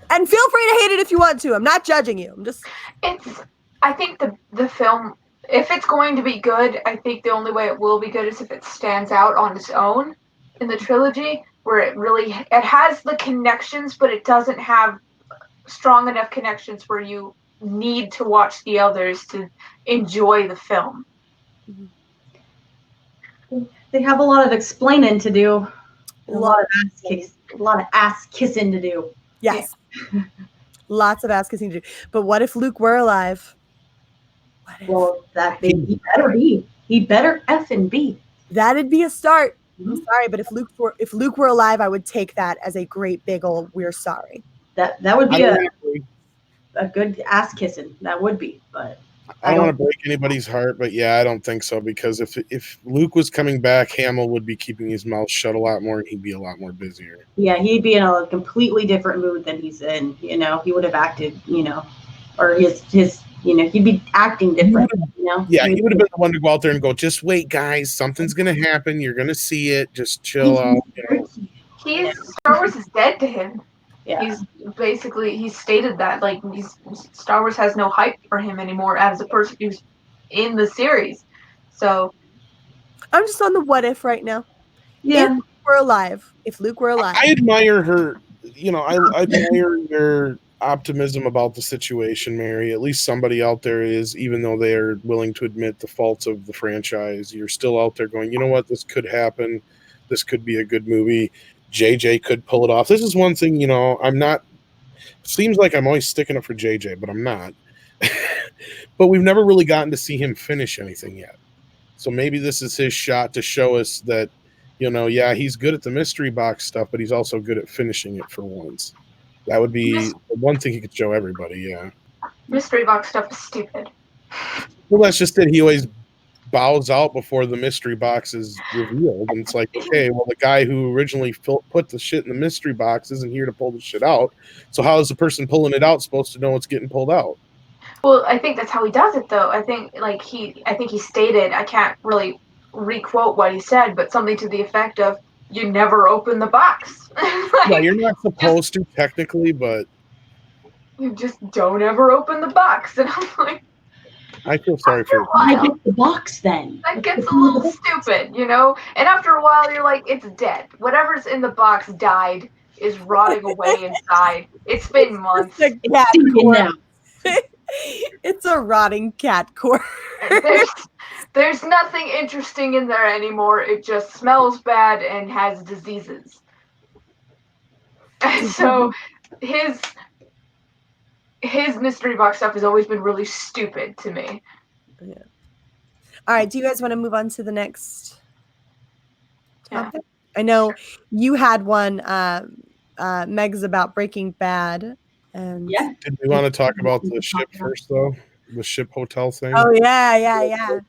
S3: And feel free to hate it if you want to. I'm not judging you. I'm just...
S2: I think the film, if it's going to be good, I think the only way it will be good is if it stands out on its own in the trilogy, where it has the connections, but it doesn't have strong enough connections where you need to watch the others to enjoy the film.
S4: They have a lot of explaining to do. A lot of ass kissing to do.
S3: Yes. Yeah. Lots of ass kissing to do. But what if Luke were alive?
S4: Well, he better be. He better effing be.
S3: That'd be a start. Mm-hmm. I'm sorry, but if Luke were alive, I would take that as a great big old we're sorry.
S4: That would be a good ass kissing. That would be, but
S1: I don't want to break anybody's heart, but yeah, I don't think so, because if Luke was coming back, Hamill would be keeping his mouth shut a lot more and he'd be a lot more busier.
S4: Yeah, he'd be in a completely different mood than he's in. You know, he would have acted, or his he'd be acting different.
S1: Yeah, he would have been the one to go out there and go, just wait, guys, something's gonna happen. You're gonna see it. Just chill out.
S2: Star Wars is dead to him.
S4: Yeah.
S2: He's stated that Star Wars has no hype for him anymore as a person who's in the series. So
S3: I'm just on the what if right now.
S4: Yeah.
S3: If Luke were alive.
S1: I admire her, I admire your optimism about the situation, Mary. At least somebody out there is, even though they are willing to admit the faults of the franchise, you're still out there going, you know what, this could happen. This could be a good movie. JJ could pull it off. This is one thing, I'm not, seems like I'm always sticking up for JJ, but I'm not. But we've never really gotten to see him finish anything yet. So maybe this is his shot to show us that, he's good at the mystery box stuff, but he's also good at finishing it for once. That would be one thing he could show everybody, yeah.
S2: Mystery box stuff is stupid.
S1: Well, that's just it. He always bows out before the mystery box is revealed, and it's like, okay, well, the guy who originally put the shit in the mystery box isn't here to pull the shit out, so how is the person pulling it out supposed to know what's getting pulled out?
S2: Well, I think that's how he does it, though. I think he stated, I can't really requote what he said, but something to the effect of, "You never open the box."
S1: Yeah, you're not supposed to technically, but
S2: you just don't ever open the box, and I'm like,
S1: I feel sorry for
S2: after a
S1: the
S4: Why
S2: while,
S4: get the box then?
S2: that gets a little stupid, you know. And after a while, you're like, it's dead. Whatever's in the box died, is rotting away inside. It's been months.
S3: It's a cat
S4: It's
S3: corpse. It's a rotting cat corpse.
S2: There's nothing interesting in there anymore. It just smells bad and has diseases. And so his mystery box stuff has always been really stupid to me.
S3: Yeah. All right. Do you guys want to move on to the next topic? I know you had one, Meg's, about Breaking Bad. And
S4: Yeah.
S1: Did we want to talk about the ship first, though? The ship hotel thing?
S3: oh yeah.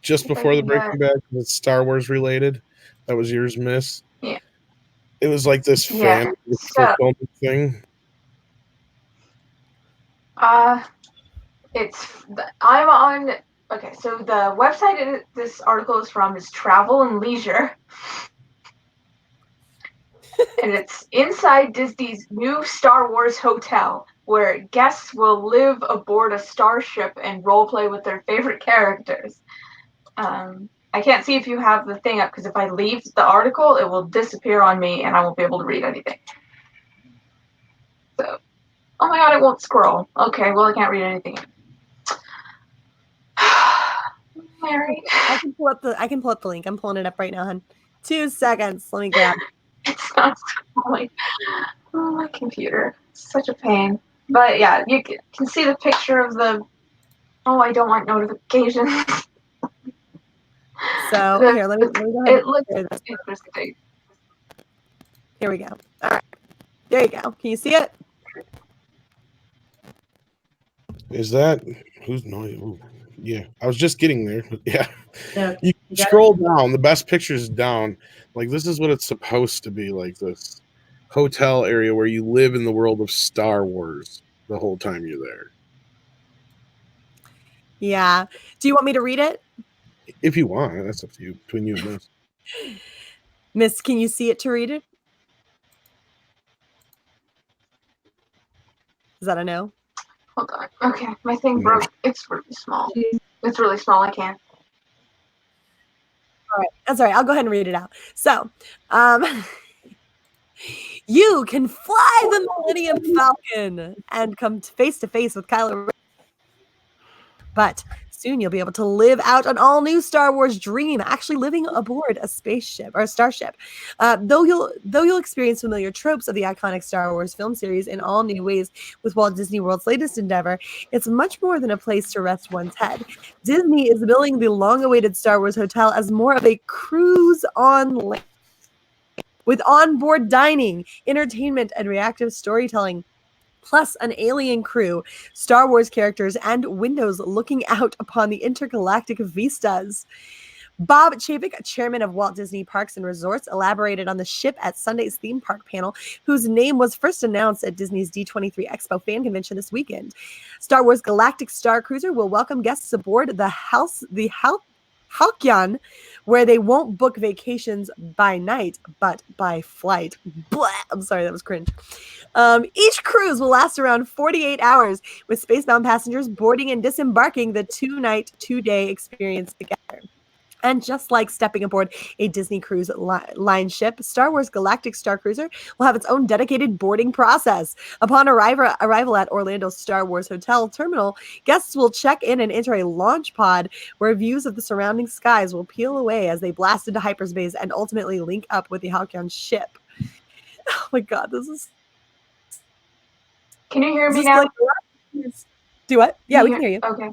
S1: Just before the Breaking Bad, it's Star Wars related. That was yours, Miss.
S2: Yeah.
S1: It was like this fan fulfillment thing.
S2: I'm on. Okay, so the website this article is from is Travel and Leisure. And it's inside Disney's new Star Wars hotel, where guests will live aboard a starship and roleplay with their favorite characters. I can't see if you have the thing up, because if I leave the article, it will disappear on me and I won't be able to read anything. So, oh my god, it won't scroll. Okay, well, I can't read anything. Mary.
S3: I can pull up the link. I'm pulling it up right now, hon. 2 seconds. Let me grab.
S2: It's not scrolling. Oh, my computer. It's such a pain. But yeah, you can see the picture of the. Oh, I don't want notifications.
S3: So here, let me go ahead.
S2: It looks interesting.
S3: Here we go. All right. There you go. Can you see it?
S1: Is that who's noise? Ooh, yeah, I was just getting there. Yeah,
S4: Yeah.
S1: you scroll down. The best pictures down. Like, this is what it's supposed to be. Like this hotel area where you live in the world of Star Wars the whole time you're there.
S3: Yeah. Do you want me to read it?
S1: If you want, that's up to you. Between you and Miss.
S3: Miss, can you see it to read it? Is that a no?
S2: Hold on. Okay, my thing broke. It's really small. It's really small. I can't.
S3: All right. That's all right. I'll go ahead and read it out. So, you can fly the Millennium Falcon and come face to face with Kylo Ren. But soon you'll be able to live out an all-new Star Wars dream, actually living aboard a spaceship or a starship. Though you'll experience familiar tropes of the iconic Star Wars film series in all new ways with Walt Disney World's latest endeavor, it's much more than a place to rest one's head. Disney is billing the long-awaited Star Wars hotel as more of a cruise on land, with onboard dining, entertainment, and reactive storytelling, plus an alien crew, Star Wars characters, and windows looking out upon the intergalactic vistas. Bob Chapek, chairman of Walt Disney Parks and Resorts, elaborated on the ship at Sunday's theme park panel, whose name was first announced at Disney's D23 Expo fan convention this weekend. Star Wars Galactic Star Cruiser will welcome guests aboard the Halcyon, where they won't book vacations by night, but by flight. Blah. I'm sorry, that was cringe. Each cruise will last around 48 hours, with spacebound passengers boarding and disembarking the 2-night, 2-day experience together. And just like stepping aboard a Disney Cruise Line ship, Star Wars Galactic Star Cruiser will have its own dedicated boarding process. Upon arrival at Orlando's Star Wars Hotel Terminal, guests will check in and enter a launch pod where views of the surrounding skies will peel away as they blast into hyperspace and ultimately link up with the Halcyon ship. Oh my god, this is...
S2: Can you hear me now?
S3: Do what? Yeah, we can hear you.
S2: Okay.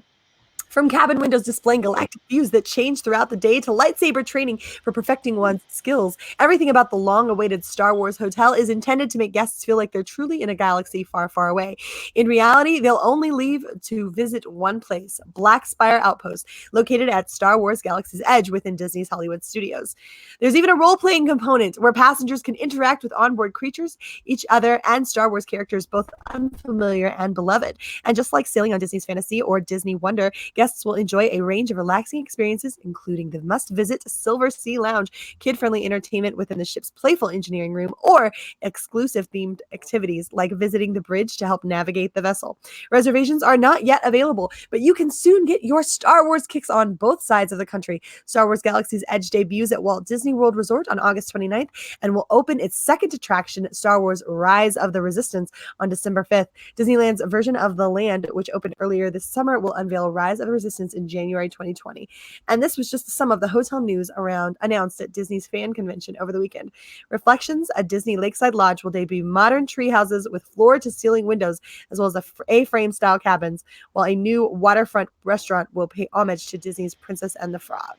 S3: From cabin windows displaying galactic views that change throughout the day to lightsaber training for perfecting one's skills, everything about the long-awaited Star Wars hotel is intended to make guests feel like they're truly in a galaxy far, far away. In reality, they'll only leave to visit one place, Black Spire Outpost, located at Star Wars Galaxy's Edge within Disney's Hollywood Studios. There's even a role-playing component where passengers can interact with onboard creatures, each other, and Star Wars characters, both unfamiliar and beloved. And just like sailing on Disney's Fantasy or Disney Wonder, guests will enjoy a range of relaxing experiences, including the must-visit Silver Sea Lounge, kid-friendly entertainment within the ship's playful engineering room, or exclusive themed activities like visiting the bridge to help navigate the vessel. Reservations are not yet available, but you can soon get your Star Wars kicks on both sides of the country. Star Wars Galaxy's Edge debuts at Walt Disney World Resort on August 29th and will open its second attraction, Star Wars Rise of the Resistance, on December 5th. Disneyland's version of The Land, which opened earlier this summer, will unveil Rise of the Resistance in January 2020. And this was just some of the hotel news announced at Disney's fan convention over the weekend. Reflections at Disney Lakeside Lodge will debut modern tree houses with floor-to-ceiling windows, as well as A-frame style cabins, while a new waterfront restaurant will pay homage to Disney's Princess and the Frog.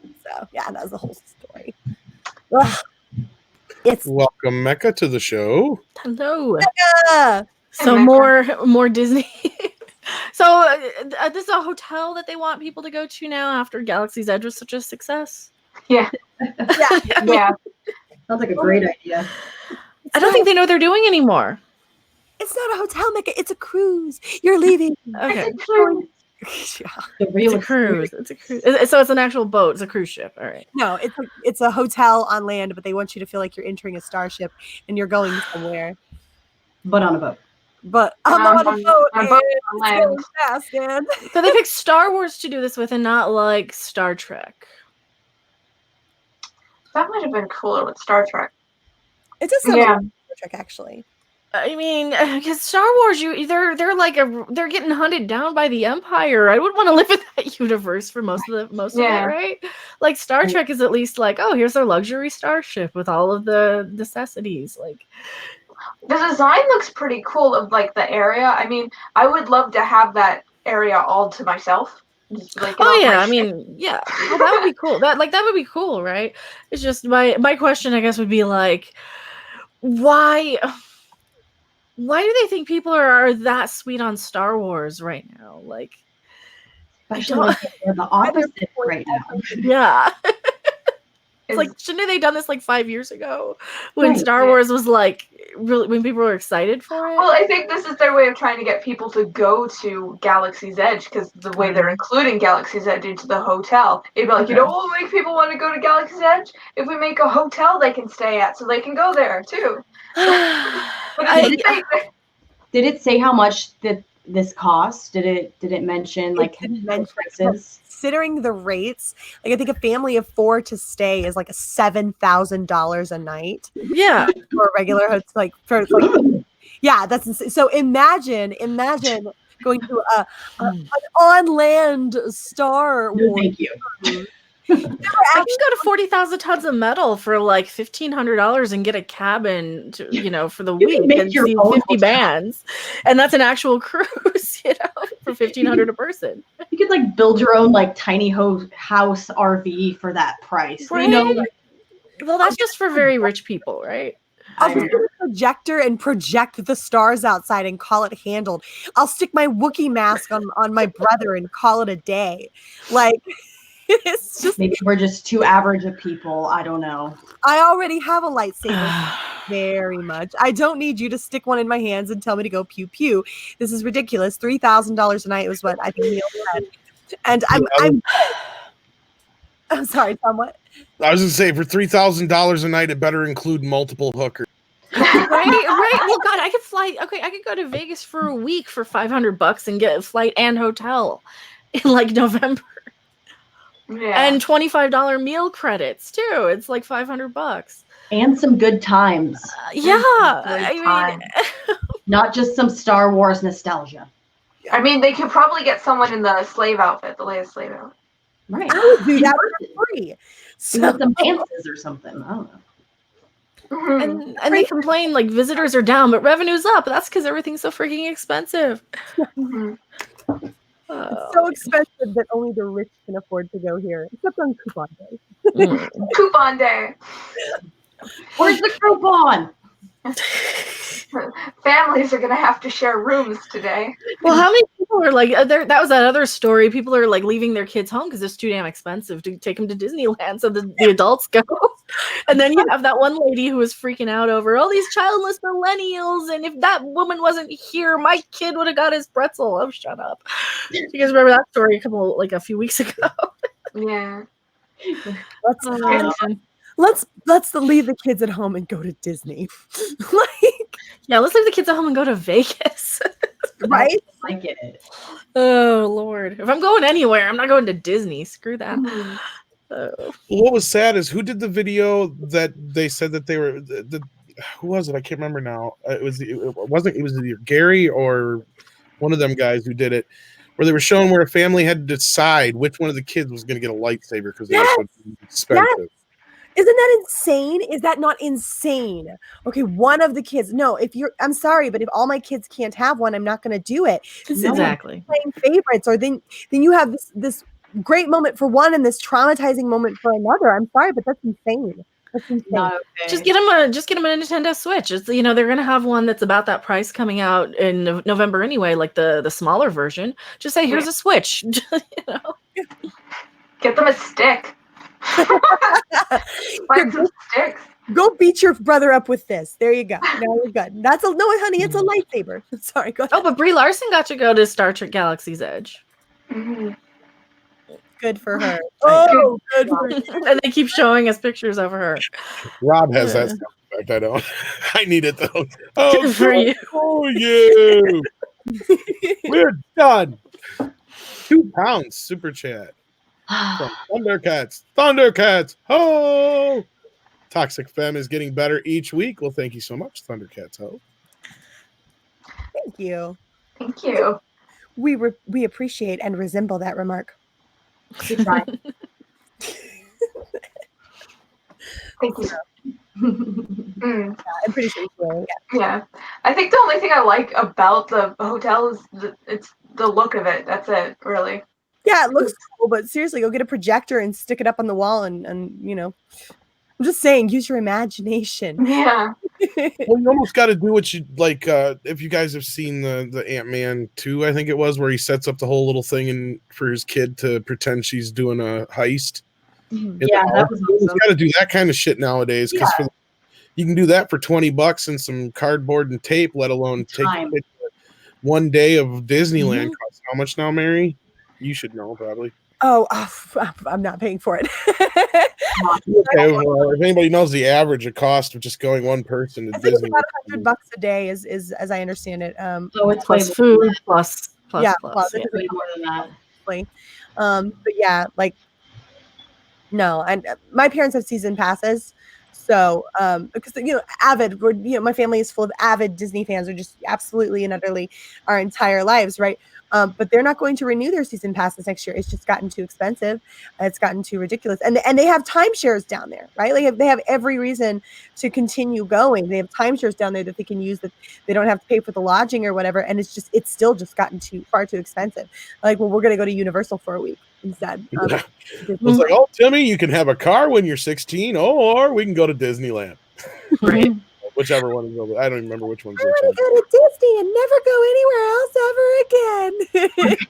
S3: So, yeah, that was the whole story. Ugh.
S1: Welcome, Mecca, to the show.
S5: Hello.
S3: Mecca!
S5: So more Disney. So this is a hotel that they want people to go to now after Galaxy's Edge was such a success.
S2: Yeah.
S4: Yeah. Sounds like a great idea.
S5: I don't think they know what they're doing anymore.
S3: It's not a hotel, Mecca. It's a cruise. You're leaving.
S5: Okay.
S3: Yeah.
S5: It's a cruise. It's a cruise. So it's an actual boat. It's a cruise ship. All right.
S3: No, it's a hotel on land, but they want you to feel like you're entering a starship and you're going somewhere.
S4: But on a boat.
S3: But I'm on a boat.
S2: On land.
S3: Going fast, man.
S5: So they picked Star Wars to do this with and not like Star Trek.
S2: That might have been cooler with Star Trek.
S3: It does sound like Star Trek, actually.
S5: I mean, because Star Wars, they're getting hunted down by the Empire. I wouldn't want to live in that universe for most of it, right? Like Star Trek is at least like, oh, here's our luxury starship with all of the necessities. Like,
S2: the design looks pretty cool of like the area. I mean, I would love to have that area all to myself. Just, like,
S5: oh yeah, I mean, yeah, well, that would be cool. That would be cool, right? It's just my question, I guess, would be like, why do they think people are that sweet on Star Wars right now? Like,
S4: especially they're the opposite right now.
S5: Yeah. It's like, shouldn't they done this like 5 years ago when Star Wars was like really, when people were excited for it?
S2: Well, I think this is their way of trying to get people to go to Galaxy's Edge, because the way they're including Galaxy's Edge into the hotel, it'd be like, you know what will make people want to go to Galaxy's Edge? If we make a hotel they can stay at so they can go there too.
S4: Did it say how much that this cost? Did it mention like prices?
S3: Considering the rates, like I think a family of 4 to stay is like a $7,000 a night.
S5: Yeah,
S3: for a regular hotel, yeah, that's insane. So imagine going to an on-land Star Wars.
S4: No, thank you.
S5: I can go to 40,000 tons of metal for like $1,500 and get a cabin to, for the week and see 50 bands, and that's an actual cruise, for $1,500 a person.
S4: You could like build your own like tiny house RV for that price,
S5: right? Well, that's just for very rich people, right?
S3: I'll get a projector and project the stars outside and call it handled. I'll stick my Wookiee mask on my brother and call it a day. Like, it's just
S4: maybe we're just too average of people. I don't know.
S3: I already have a lightsaber. Very much. I don't need you to stick one in my hands and tell me to go pew pew. This is ridiculous. $3,000 a night was what I think Neil said. And I'm sorry, Tom, what?
S1: I was going to say, for $3,000 a night, it better include multiple hookers.
S5: Right. Well, God, I could fly. Okay, I could go to Vegas for a week for $500 and get a flight and hotel in like November. Yeah. And $25 meal credits too. It's like $500.
S4: And some good times.
S5: I mean,
S4: not just some Star Wars nostalgia.
S2: I mean, they could probably get someone in the slave outfit, the latest slave outfit.
S4: Right.
S3: I would do that for free.
S4: So some dances or something. I don't know.
S5: And they complain like visitors are down, but revenue's up. That's because everything's so freaking expensive.
S3: It's so expensive that only the rich can afford to go here, except on coupon day.
S2: Coupon day.
S4: Where's the coupon?
S2: Families are gonna have to share rooms today.
S5: Well, how many people are like there? That was that other story. People are like leaving their kids home because it's too damn expensive to take them to Disneyland. So the adults go, and then you have that one lady who was freaking out over all these childless millennials. And if that woman wasn't here, my kid would have got his pretzel. Oh, shut up! You guys remember that story a few weeks ago?
S2: Yeah.
S3: Let's leave the kids at home and go to Disney.
S5: Let's leave the kids at home and go to Vegas.
S3: Right?
S4: I get it.
S5: Oh Lord! If I'm going anywhere, I'm not going to Disney. Screw that.
S1: Well, what was sad is who did the video that they said that they were who was it? I can't remember now. It was either Gary or one of them guys who did it, where they were showing where a family had to decide which one of the kids was going to get a lightsaber because they were so expensive.
S3: Yes. Isn't that insane? Is that not insane? Okay, one of the kids. No, I'm sorry, but if all my kids can't have one, I'm not going to do it. This
S5: Exactly.
S3: is playing favorites, or then you have this great moment for one and this traumatizing moment for another. I'm sorry, but that's insane. That's insane.
S4: Not okay.
S5: Just get them a Nintendo Switch. It's they're gonna have one that's about that price coming out in November anyway, like the smaller version. Just say here's a Switch.
S2: Get them a stick. Find some sticks.
S3: Go beat your brother up with this. There you go. Now you're good. No, honey, it's a lightsaber. Sorry, go ahead.
S5: Oh, but Brie Larson got to go to Star Trek Galaxy's Edge.
S2: Mm-hmm.
S3: Good for her. Oh, good for her.
S5: And they keep showing us pictures of her.
S1: Rob has that sound effect. I don't. I need it though. Oh,
S5: Good for you.
S1: Oh, you. We're done. 2 pounds super chat. From Thundercats. Ho! Toxic Femme is getting better each week. Well, thank you so much, Thundercats. Ho.
S3: Thank you.
S2: Thank you.
S3: We appreciate and resemble that remark.
S2: Thank you.
S3: I'm pretty sure you will.
S2: Yeah. I think the only thing I like about the hotel is it's the look of it. That's it, really.
S3: Yeah, it looks cool, but seriously, go get a projector and stick it up on the wall and I'm just saying, use your imagination.
S2: Yeah.
S1: Well, you almost got to do what you like. If you guys have seen the Ant-Man 2, I think it was, where he sets up the whole little thing for his kid to pretend she's doing a heist.
S3: Mm-hmm.
S4: Yeah, that was awesome.
S1: You got to do that kind of shit nowadays because you can do that for $20 and some cardboard and tape, let alone take one day of Disneyland.
S3: Mm-hmm.
S1: Costs how much now, Mary? You should know probably.
S3: Oh, I'm not paying for it.
S1: Okay, well, if anybody knows the average of cost of just going one person to
S3: I think
S1: Disney,
S3: it's about $100 a day, is as I understand it.
S4: It's
S5: Plus food, plus.
S3: Yeah,
S4: it's way more than that.
S3: But yeah, like no, and my parents have season passes, so because avid, my family is full of avid Disney fans, are just absolutely and utterly our entire lives, right? But they're not going to renew their season passes next year. It's just gotten too expensive. It's gotten too ridiculous. And they have timeshares down there, right? Like they have every reason to continue going. They have timeshares down there that they can use, that they don't have to pay for the lodging or whatever. And it's still just gotten far too expensive. Like, well, we're going to go to Universal for a week instead.
S1: It's like, oh, Timmy, you can have a car when you're 16, or we can go to Disneyland.
S5: Right.
S1: Whichever one is over. I don't even remember which one's
S3: I want to go to Disney and never go anywhere else ever again.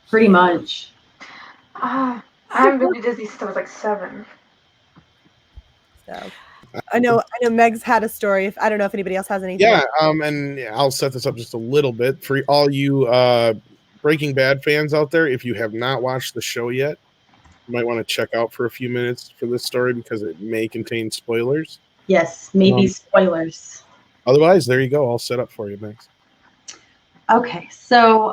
S4: Pretty much.
S2: I haven't been to Disney since I was like 7.
S3: So I know Meg's had a story. I don't know if anybody else has anything.
S1: Yeah, and I'll set this up just a little bit for all you Breaking Bad fans out there. If you have not watched the show yet, you might want to check out for a few minutes for this story because it may contain spoilers.
S4: Yes, maybe spoilers.
S1: Otherwise, there you go. All set up for you, Max.
S4: Okay, so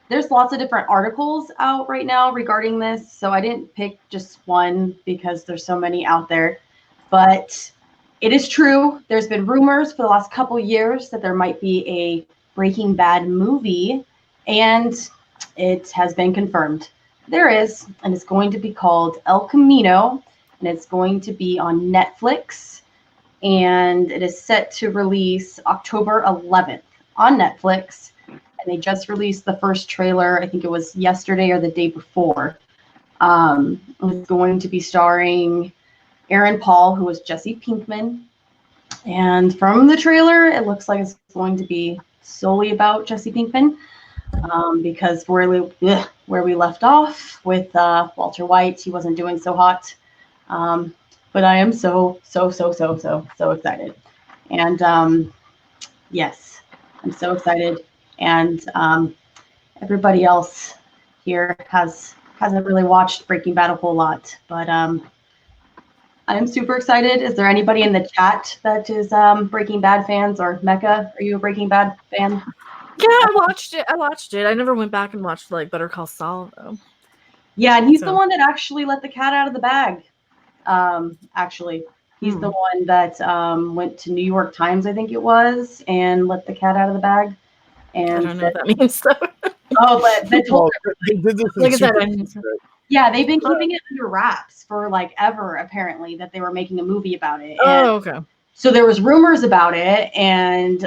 S4: there's lots of different articles out right now regarding this. So I didn't pick just one because there's so many out there. But it is true. There's been rumors for the last couple years that there might be a Breaking Bad movie, and it has been confirmed. There is, and it's going to be called El Camino, and it's going to be on Netflix, and it is set to release October 11th on Netflix. and they just released the first trailer. I think it was yesterday or the day before. It's going to be starring Aaron Paul, who was Jesse Pinkman. And from the trailer, it looks like it's going to be solely about Jesse Pinkman, because where we left off with Walter White, he wasn't doing so hot. But I am so excited. And yes, I'm so excited. And everybody else here hasn't really watched Breaking Bad a whole lot, but I'm super excited. Is there anybody in the chat that is Breaking Bad fans, or Mecca? Are you a Breaking Bad fan?
S5: Yeah, I watched it. I never went back and watched like Better Call Saul though.
S4: Yeah, and he's the one that actually let the cat out of the bag. Actually, he's the one that went to New York Times, I think it was, and let the cat out of the bag. And
S5: I don't know what that means though.
S4: They told
S5: like I said,
S4: yeah, they've been keeping it under wraps for like ever, apparently, that they were making a movie about it.
S5: Oh, okay.
S4: So there was rumors about it, and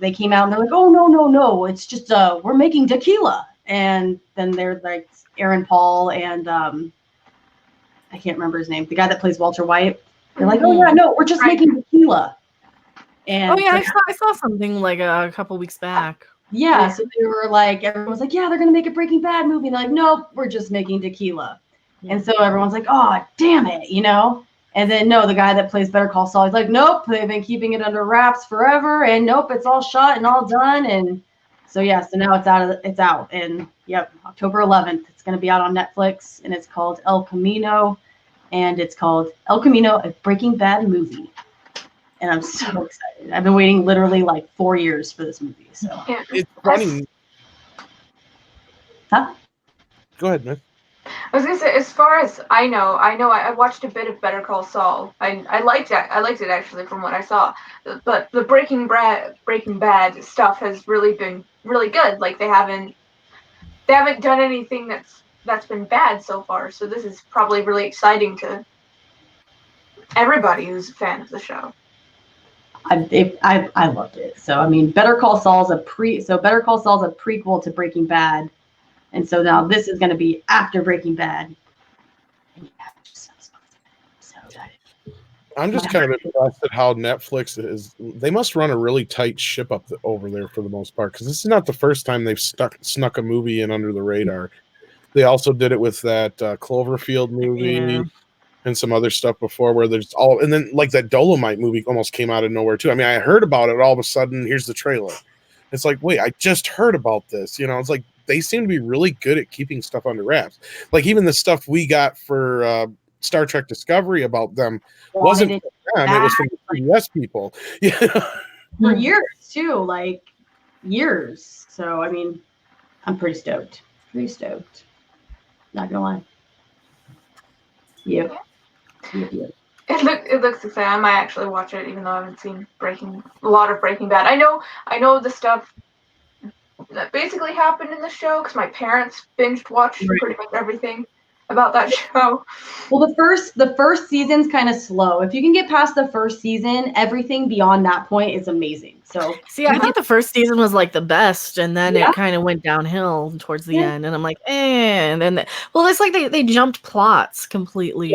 S4: they came out and they're like, "Oh no, it's just we're making tequila." And then they're like Aaron Paul and I can't remember his name, the guy that plays Walter White. They're like, "Oh yeah, no, we're just making tequila." And
S5: oh yeah, I saw something like a couple weeks back.
S4: Yeah, so they were like, everyone was like, "Yeah, they're gonna make a Breaking Bad movie." And they're like, "Nope, we're just making tequila." And so everyone's like, "Oh, damn it," you know? And then no, the guy that plays Better Call Saul, he's like, "Nope, they've been keeping it under wraps forever, and nope, it's all shot and all done." And so yeah, so now it's out, and yep, October 11th, it's gonna be out on Netflix, and it's called El Camino, and it's called El Camino, a Breaking Bad movie. And I'm so excited. I've been waiting literally like 4 years for this movie. So
S2: Yeah.
S1: It's funny.
S4: Huh?
S1: Go ahead, man.
S2: I was gonna say, as far as I know, I watched a bit of Better Call Saul. I liked it. I liked it actually from what I saw. But the Breaking Bad stuff has really been really good. Like they haven't done anything that's been bad so far. So this is probably really exciting to everybody who's a fan of the show.
S4: I loved it. So I mean, Better Call Saul's a prequel to Breaking Bad, and so now this is going to be after Breaking Bad. And yeah, so excited.
S1: I'm just kind of impressed at how Netflix is. They must run a really tight ship up over there for the most part, because this is not the first time they've snuck a movie in under the radar. They also did it with that Cloverfield movie. And some other stuff before, where there's all, and then like that Dolomite movie almost came out of nowhere too. I mean, I heard about it, all of a sudden here's the trailer. It's like, wait, I just heard about this. You know, it's like they seem to be really good at keeping stuff under wraps. Like even the stuff we got for Star Trek Discovery about them wasn't from them; it was from the CBS people. Yeah,
S4: for years too, like years. So I mean, I'm pretty stoked. Not gonna lie. Yep.
S2: It looks exciting. I might actually watch it, even though I haven't seen a lot of Breaking Bad. I know the stuff that basically happened in the show because my parents binged watched pretty much everything about that show.
S4: Well, the first season's kind of slow. If you can get past the first season, everything beyond that point is amazing. So
S5: see, I thought the first season was like the best, and then it kind of went downhill towards the end, and I'm like, and then well, it's like they jumped plots completely,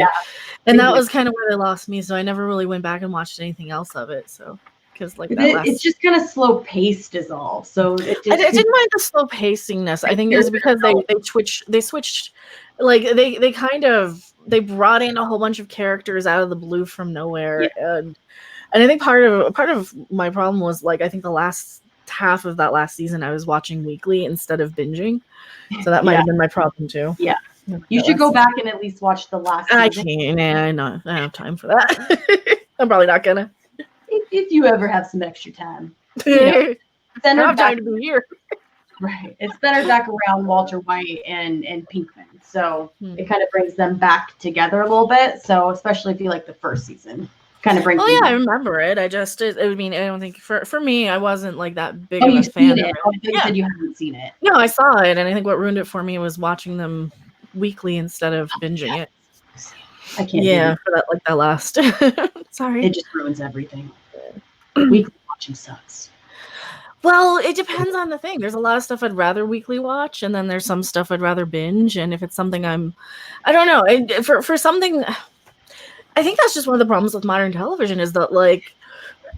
S5: and that was kind of where they lost me. So I never really went back and watched anything else of it. So because like
S4: it's just kind of slow paced is all. So
S5: I didn't mind the slow pacingness. I think it's because they switched. Like they brought in a whole bunch of characters out of the blue from nowhere, and I think part of my problem was like I think the last half of that last season I was watching weekly instead of binging, so that might have been my problem too.
S4: Yeah, you should go back and at least watch the last season.
S5: I can't. I don't have time for that. I'm probably not gonna.
S4: If you ever have some extra time,
S5: I have time to be here.
S4: Right. It's centered back around Walter White and Pinkman. So it kind of brings them back together a little bit. So especially if you like the first season, kind of brings
S5: Oh yeah, I remember it. I mean, I don't think for me, I wasn't like that big of a fan of it.
S4: You said you haven't seen it.
S5: No, I saw it, and I think what ruined it for me was watching them weekly instead of binging it.
S4: I can't.
S5: Yeah, for that last. Sorry.
S4: It just ruins everything. Weekly watching sucks.
S5: Well, it depends on the thing. There's a lot of stuff I'd rather weekly watch, and then there's some stuff I'd rather binge. And if it's something I don't know. For something, I think that's just one of the problems with modern television is that like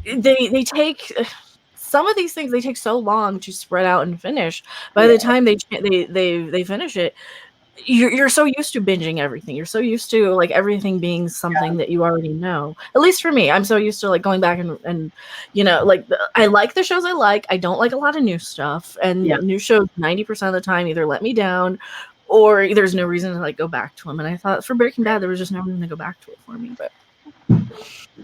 S5: they take some of these things they take so long to spread out and finish. By the time they finish it, you're so used to binging everything. You're so used to like everything being something that you already know. At least for me, I'm so used to like going back and like I like the shows I like. I don't like a lot of new stuff, and new shows 90% of the time either let me down or there's no reason to like go back to them. And I thought for Breaking Bad there was just no reason to go back to it for me. But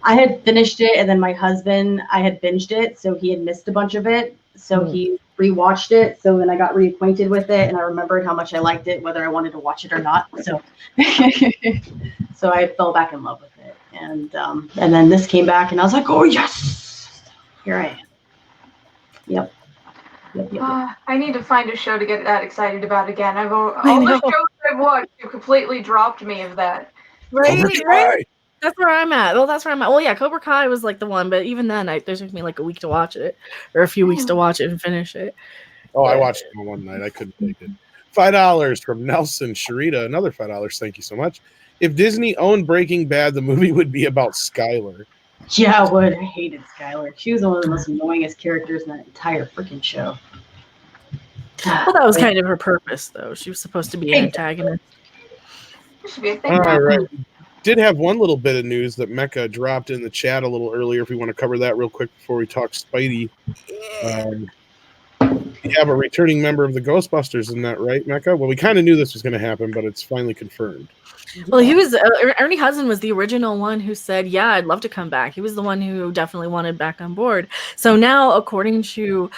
S4: I had finished it, and then my husband, I had binged it, so he had missed a bunch of it. So he rewatched it. So then I got reacquainted with it, and I remembered how much I liked it, whether I wanted to watch it or not. So, so I fell back in love with it, and then this came back, and I was like, oh yes, here I am. Yep.
S2: I need to find a show to get that excited about again. All the shows I've watched have completely dropped me of that.
S5: Right. That's where I'm at. Well, yeah, Cobra Kai was like the one, but even then, it took me like a week to watch it, or a few weeks to watch it and finish it.
S1: Oh, I watched it one night. I couldn't take it. $5 from Nelson Sharita. Another $5. Thank you so much. If Disney owned Breaking Bad, the movie would be about Skylar.
S4: Yeah, I would. I hated Skylar. She was one of the most annoyingest characters in that entire freaking show.
S5: Well, that was kind of her purpose, though. She was supposed to be an antagonist.
S2: Should be a thing.
S1: All right. Did have one little bit of news that Mecca dropped in the chat a little earlier. If we want to cover that real quick before we talk Spidey. You have a returning member of the Ghostbusters, isn't that right, Mecca? Well, we kind of knew this was going to happen, but it's finally confirmed.
S5: Well, he was Ernie Hudson was the original one who said, "Yeah, I'd love to come back." He was the one who definitely wanted back on board. So now, according to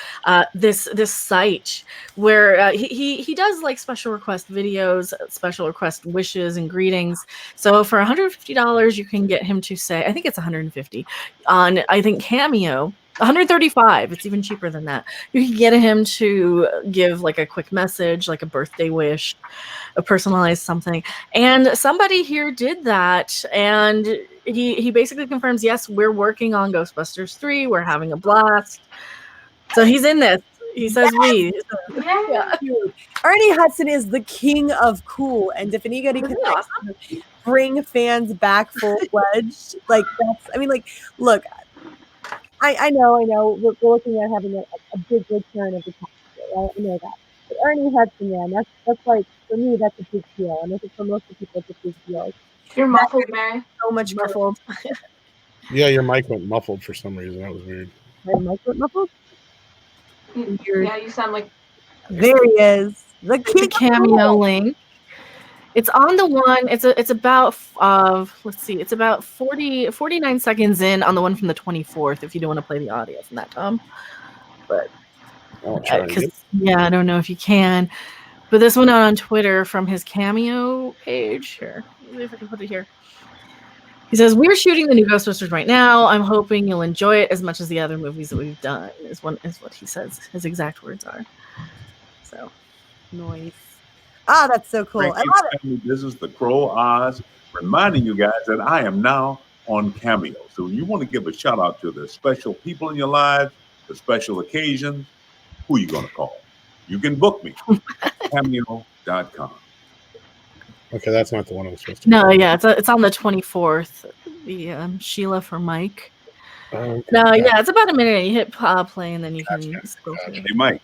S5: this site, where he does like special request videos, special request wishes and greetings. So for $150, you can get him to say, I think it's $150 on Cameo. $135. It's even cheaper than that. You can get him to give like a quick message, like a birthday wish, a personalized something. And somebody here did that, and he basically confirms, yes, we're working on Ghostbusters 3. We're having a blast. So he's in this. He says we.
S3: Yeah. Ernie Hudson is the king of cool, and if anybody can bring fans back full-fledged, like that's. I mean, like, look. I know. We're looking at having a big return of the top, right? I know that. But Ernie Hudson, man, that's like, for me, that's a big deal. And I think for most of the people, it's a big deal.
S2: You're muffled, Mary.
S3: So much muffled.
S1: Yeah, your mic went muffled for some reason. That was weird.
S3: My mic went muffled?
S2: Yeah, you sound like...
S3: There he is. The
S5: Cameo link. It's on the one. It's about let's see. It's about 49 seconds in on the one from the 24th. If you don't want to play the audio from that, Tom. But I don't know if you can. But this one out on Twitter from his Cameo page. Here, let me see if I can put it here. He says, "We're shooting the new Ghostbusters right now. I'm hoping you'll enjoy it as much as the other movies that we've done." Is what he says. His exact words are. So,
S3: noise. Ah, that's so cool. I love
S6: it. This is the Crow Oz reminding you guys that I am now on Cameo. So you want to give a shout out to the special people in your lives, the special occasions, who are you going to call? You can book me. Cameo.com.
S1: Okay, that's not the one I was supposed to.
S5: No, yeah, it's on the 24th. The Sheila for Mike.
S1: Okay.
S5: No, yeah, it's about a minute. You hit play and then you can go through.
S6: Hey, Mike,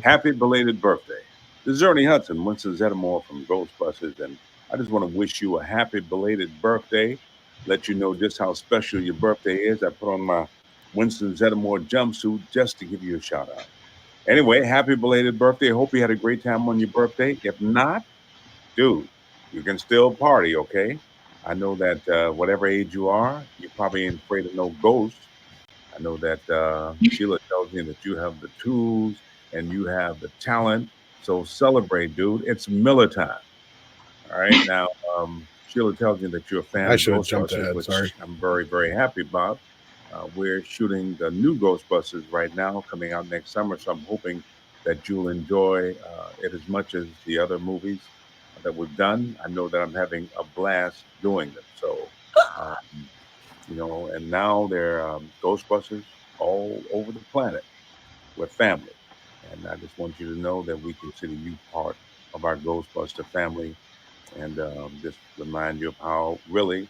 S6: happy belated birthday. This is Ernie Hudson, Winston Zeddemore from Ghostbusters, and I just want to wish you a happy belated birthday. Let you know just how special your birthday is. I put on my Winston Zeddemore jumpsuit just to give you a shout out. Anyway, happy belated birthday. I hope you had a great time on your birthday. If not, dude, you can still party, okay? I know that whatever age you are, you probably ain't afraid of no ghosts. I know that Sheila tells me that you have the tools and you have the talent. So celebrate, dude. It's Miller time. All right. Now, Sheila tells me that you're a fan
S1: I
S6: of
S1: should have jumped ahead.
S6: which
S1: Sorry.
S6: I'm very, very happy about. We're shooting the new Ghostbusters right now, coming out next summer. So I'm hoping that you'll enjoy it as much as the other movies that we've done. I know that I'm having a blast doing them. So, and now there are Ghostbusters all over the planet. We're family. And I just want you to know that we consider you part of our Ghostbuster family, and just remind you of how really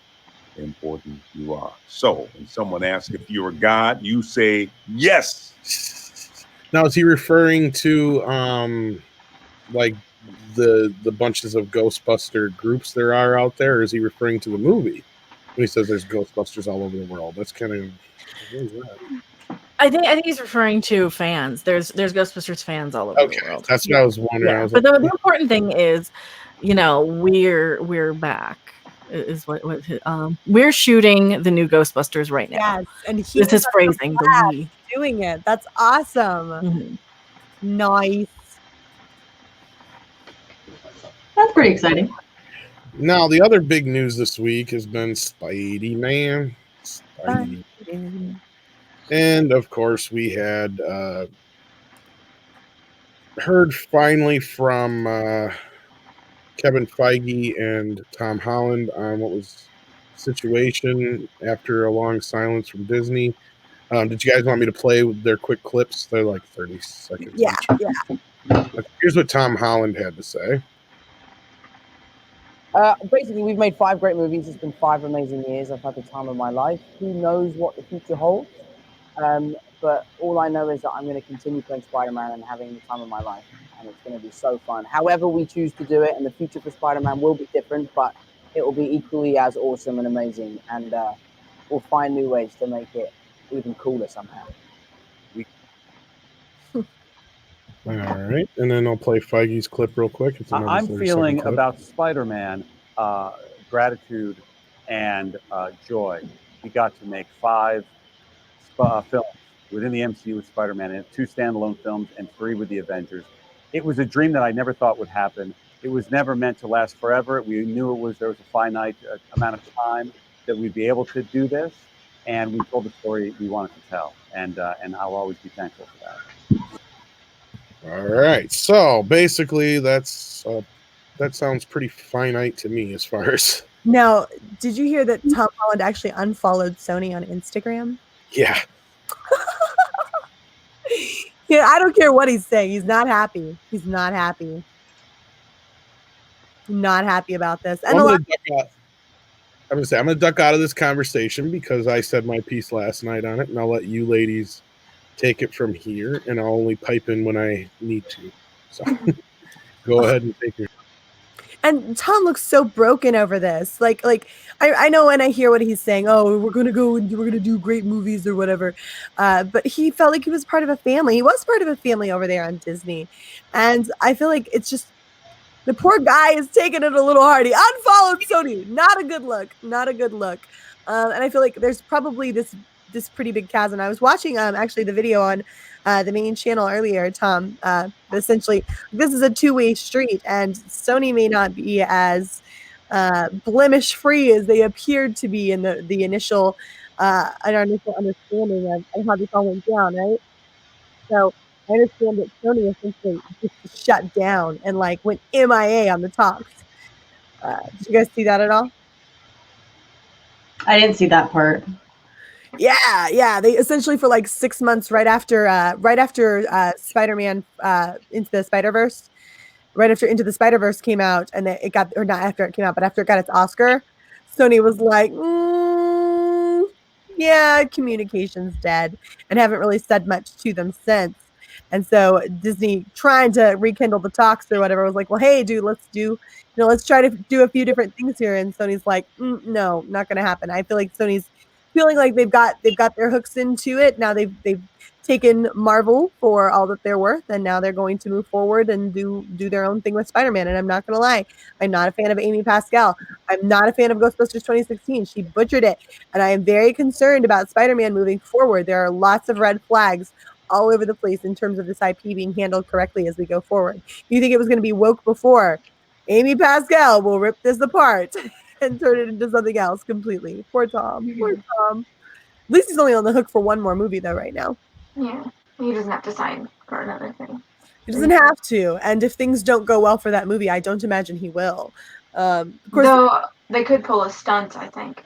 S6: important you are. So when someone asks if you're a god, you say yes.
S1: Now, is he referring to like the bunches of Ghostbuster groups there are out there, or is he referring to the movie when he says there's Ghostbusters all over the world? That's kind of what is that?
S5: I think he's referring to fans. There's Ghostbusters fans all over the world.
S1: That's what I was wondering.
S5: Yeah.
S1: I was
S5: But
S1: like,
S5: the important thing is, we're back. Is what we're shooting the new Ghostbusters right now.
S3: Yes, and he
S5: This is phrasing the we
S3: doing it. That's awesome.
S5: Mhm.
S3: Nice.
S4: That's pretty exciting.
S1: now the other big news this week has been Spidey-Man. Spidey. And of course, we had heard finally from Kevin Feige and Tom Holland on what was the situation after a long silence from Disney. Did you guys want me to play their quick clips? They're like 30 seconds.
S3: Yeah,
S1: each.
S3: yeah.
S1: Here's what Tom Holland had to say.
S7: Basically, we've made 5 great movies. It's been 5 amazing years. I've had the time of my life. Who knows what the future holds? But all I know is that I'm going to continue playing Spider-Man and having the time of my life. And it's going to be so fun. However we choose to do it, and the future for Spider-Man will be different, but it will be equally as awesome and amazing. And we'll find new ways to make it even cooler somehow.
S1: All right, and then I'll play Feige's clip real quick. It's
S8: I'm feeling about Spider-Man gratitude and joy. We got to make 5 films within the MCU with Spider-Man, and 2 standalone films and 3 with the Avengers. It was a dream that I never thought would happen. It was never meant to last forever. We knew there was a finite amount of time that we'd be able to do this, and we told the story we wanted to tell, and I'll always be thankful for that.
S1: All right, so basically that sounds pretty finite to me as far as.
S3: Now, did you hear that Tom Holland actually unfollowed Sony on Instagram?
S1: Yeah.
S3: Yeah, I don't care what he's saying. He's not happy. He's not happy. Not happy about this. And
S1: I'm going to duck out of this conversation because I said my piece last night on it, and I'll let you ladies take it from here, and I'll only pipe in when I need to. So go ahead and take your.
S3: And Tom looks so broken over this. Like I know when I hear what he's saying, oh, we're gonna go and we're gonna do great movies or whatever. But he felt like he was part of a family. He was part of a family over there on Disney. And I feel like it's just the poor guy is taking it a little hard. He unfollowed Sony. Not a good look. Not a good look. And I feel like there's probably this pretty big chasm. I was watching actually the video on the main channel earlier, Tom. Essentially, this is a two-way street, and Sony may not be as blemish free as they appeared to be in the initial our initial understanding of how this all went down, right? So I understand that Sony essentially just shut down and like went MIA on the talks. Did you guys see that at all?
S4: I didn't see that part.
S3: Yeah. They essentially for like 6 months right after Spider-Man Into the Spider-Verse, right after Into the Spider-Verse came out, and it got, or not after it came out, but after it got its Oscar, Sony was like, yeah, communication's dead, and haven't really said much to them since. And so Disney, trying to rekindle the talks or whatever, was like, well, hey, dude, let's try to do a few different things here. And Sony's like, no, not going to happen. I feel like Sony's feeling like they've got their hooks into it. Now they've taken Marvel for all that they're worth, and now they're going to move forward and do their own thing with Spider-Man. And I'm not going to lie, I'm not a fan of Amy Pascal. I'm not a fan of Ghostbusters 2016. She butchered it, and I am very concerned about Spider-Man moving forward. There are lots of red flags all over the place in terms of this IP being handled correctly as we go forward. You think it was going to be woke before? Amy Pascal will rip this apart and turn it into something else completely. Poor Tom. Poor Tom. At least he's only on the hook for one more movie though right now.
S2: Yeah, he doesn't have to sign for another thing.
S3: He doesn't have to, and if things don't go well for that movie, I don't imagine he will. Of course,
S2: though they could pull a stunt, I think.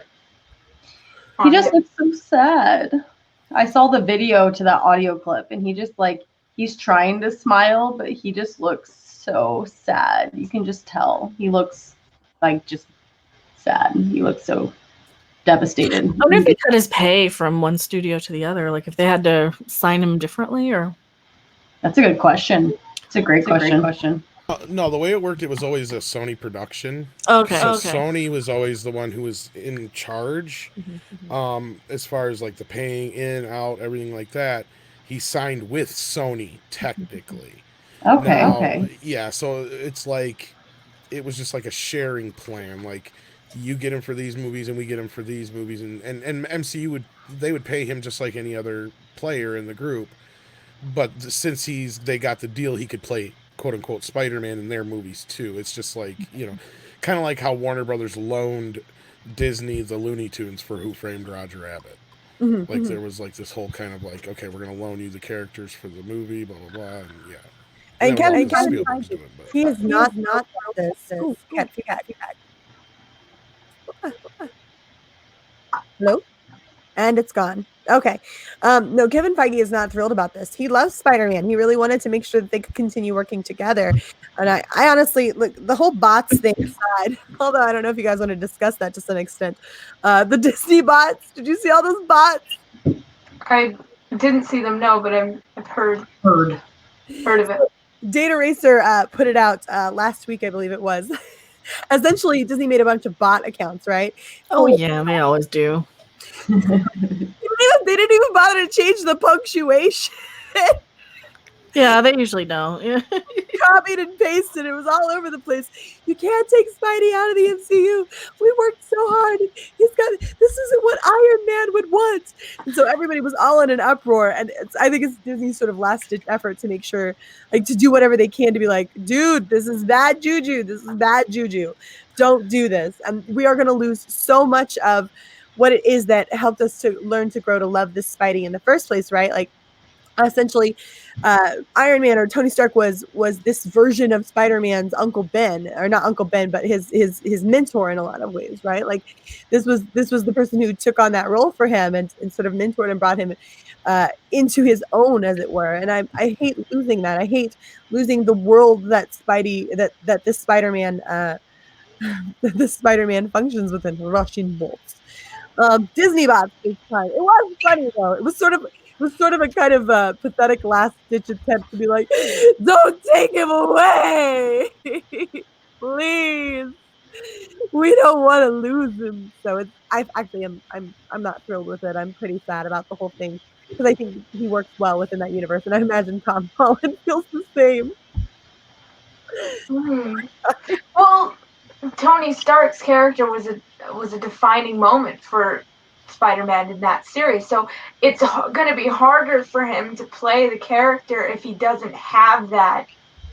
S4: He just looks so sad. I saw the video to that audio clip, and he just like he's trying to smile, but he just looks so sad. You can just tell. He looks like just sad. He looks so devastated.
S5: I wonder if they cut his pay from one studio to the other, like if they had to sign him differently, or.
S4: That's a good question. It's a great question.
S1: No, the way it worked, it was always a Sony production.
S5: Okay.
S1: So Sony was always the one who was in charge, as far as like the paying in, out, everything like that. He signed with Sony technically.
S4: Okay.
S1: Yeah, so it's like it was just like a sharing plan. Like you get him for these movies and we get him for these movies, and MCU would pay him just like any other player in the group. But since they got the deal, he could play quote unquote Spider-Man in their movies too. It's just like, kind of like how Warner Brothers loaned Disney the Looney Tunes for Who Framed Roger Rabbit. Like there was like this whole kind of like, okay, we're gonna loan you the characters for the movie, blah blah blah, and yeah.
S3: And Kevin
S1: Spielberg's doing, but
S3: he is not this. Cat. Hello? And it's gone. Okay. No, Kevin Feige is not thrilled about this. He loves Spider-Man. He really wanted to make sure that they could continue working together. And I honestly, look, the whole bots thing aside, although I don't know if you guys want to discuss that to some extent. The Disney bots, did you see all those bots?
S2: I didn't see them, no, but I've heard of it.
S3: Data Racer put it out last week, I believe it was. Essentially, Disney made a bunch of bot accounts, right?
S5: Oh yeah, they always do.
S3: They didn't even bother to change the punctuation.
S5: Yeah, they usually don't. Yeah.
S3: Copied and pasted. It was all over the place. You can't take Spidey out of the MCU. We worked so hard. This isn't what Iron Man would want. And so everybody was all in an uproar. And I think it's Disney's sort of last ditch effort to make sure, like, to do whatever they can to be like, dude, this is bad juju. This is bad juju. Don't do this. And we are going to lose so much of what it is that helped us to learn to grow to love this Spidey in the first place, right? Like, essentially, Iron Man or Tony Stark was this version of Spider-Man's Uncle Ben, or not Uncle Ben, but his mentor in a lot of ways, right? Like this was the person who took on that role for him and sort of mentored and brought him into his own, as it were. And I hate losing that. I hate losing the world that this Spider-Man this Spider-Man functions within. Rushing bolts. Disney bots this time. It was funny though. It was sort of a kind of pathetic last-ditch attempt to be like, "Don't take him away, please. We don't want to lose him." So I'm not thrilled with it. I'm pretty sad about the whole thing because I think he works well within that universe, and I imagine Tom Holland feels the same.
S2: Well, Tony Stark's character was a defining moment for Spider-Man in that series, so it's going to be harder for him to play the character if he doesn't have that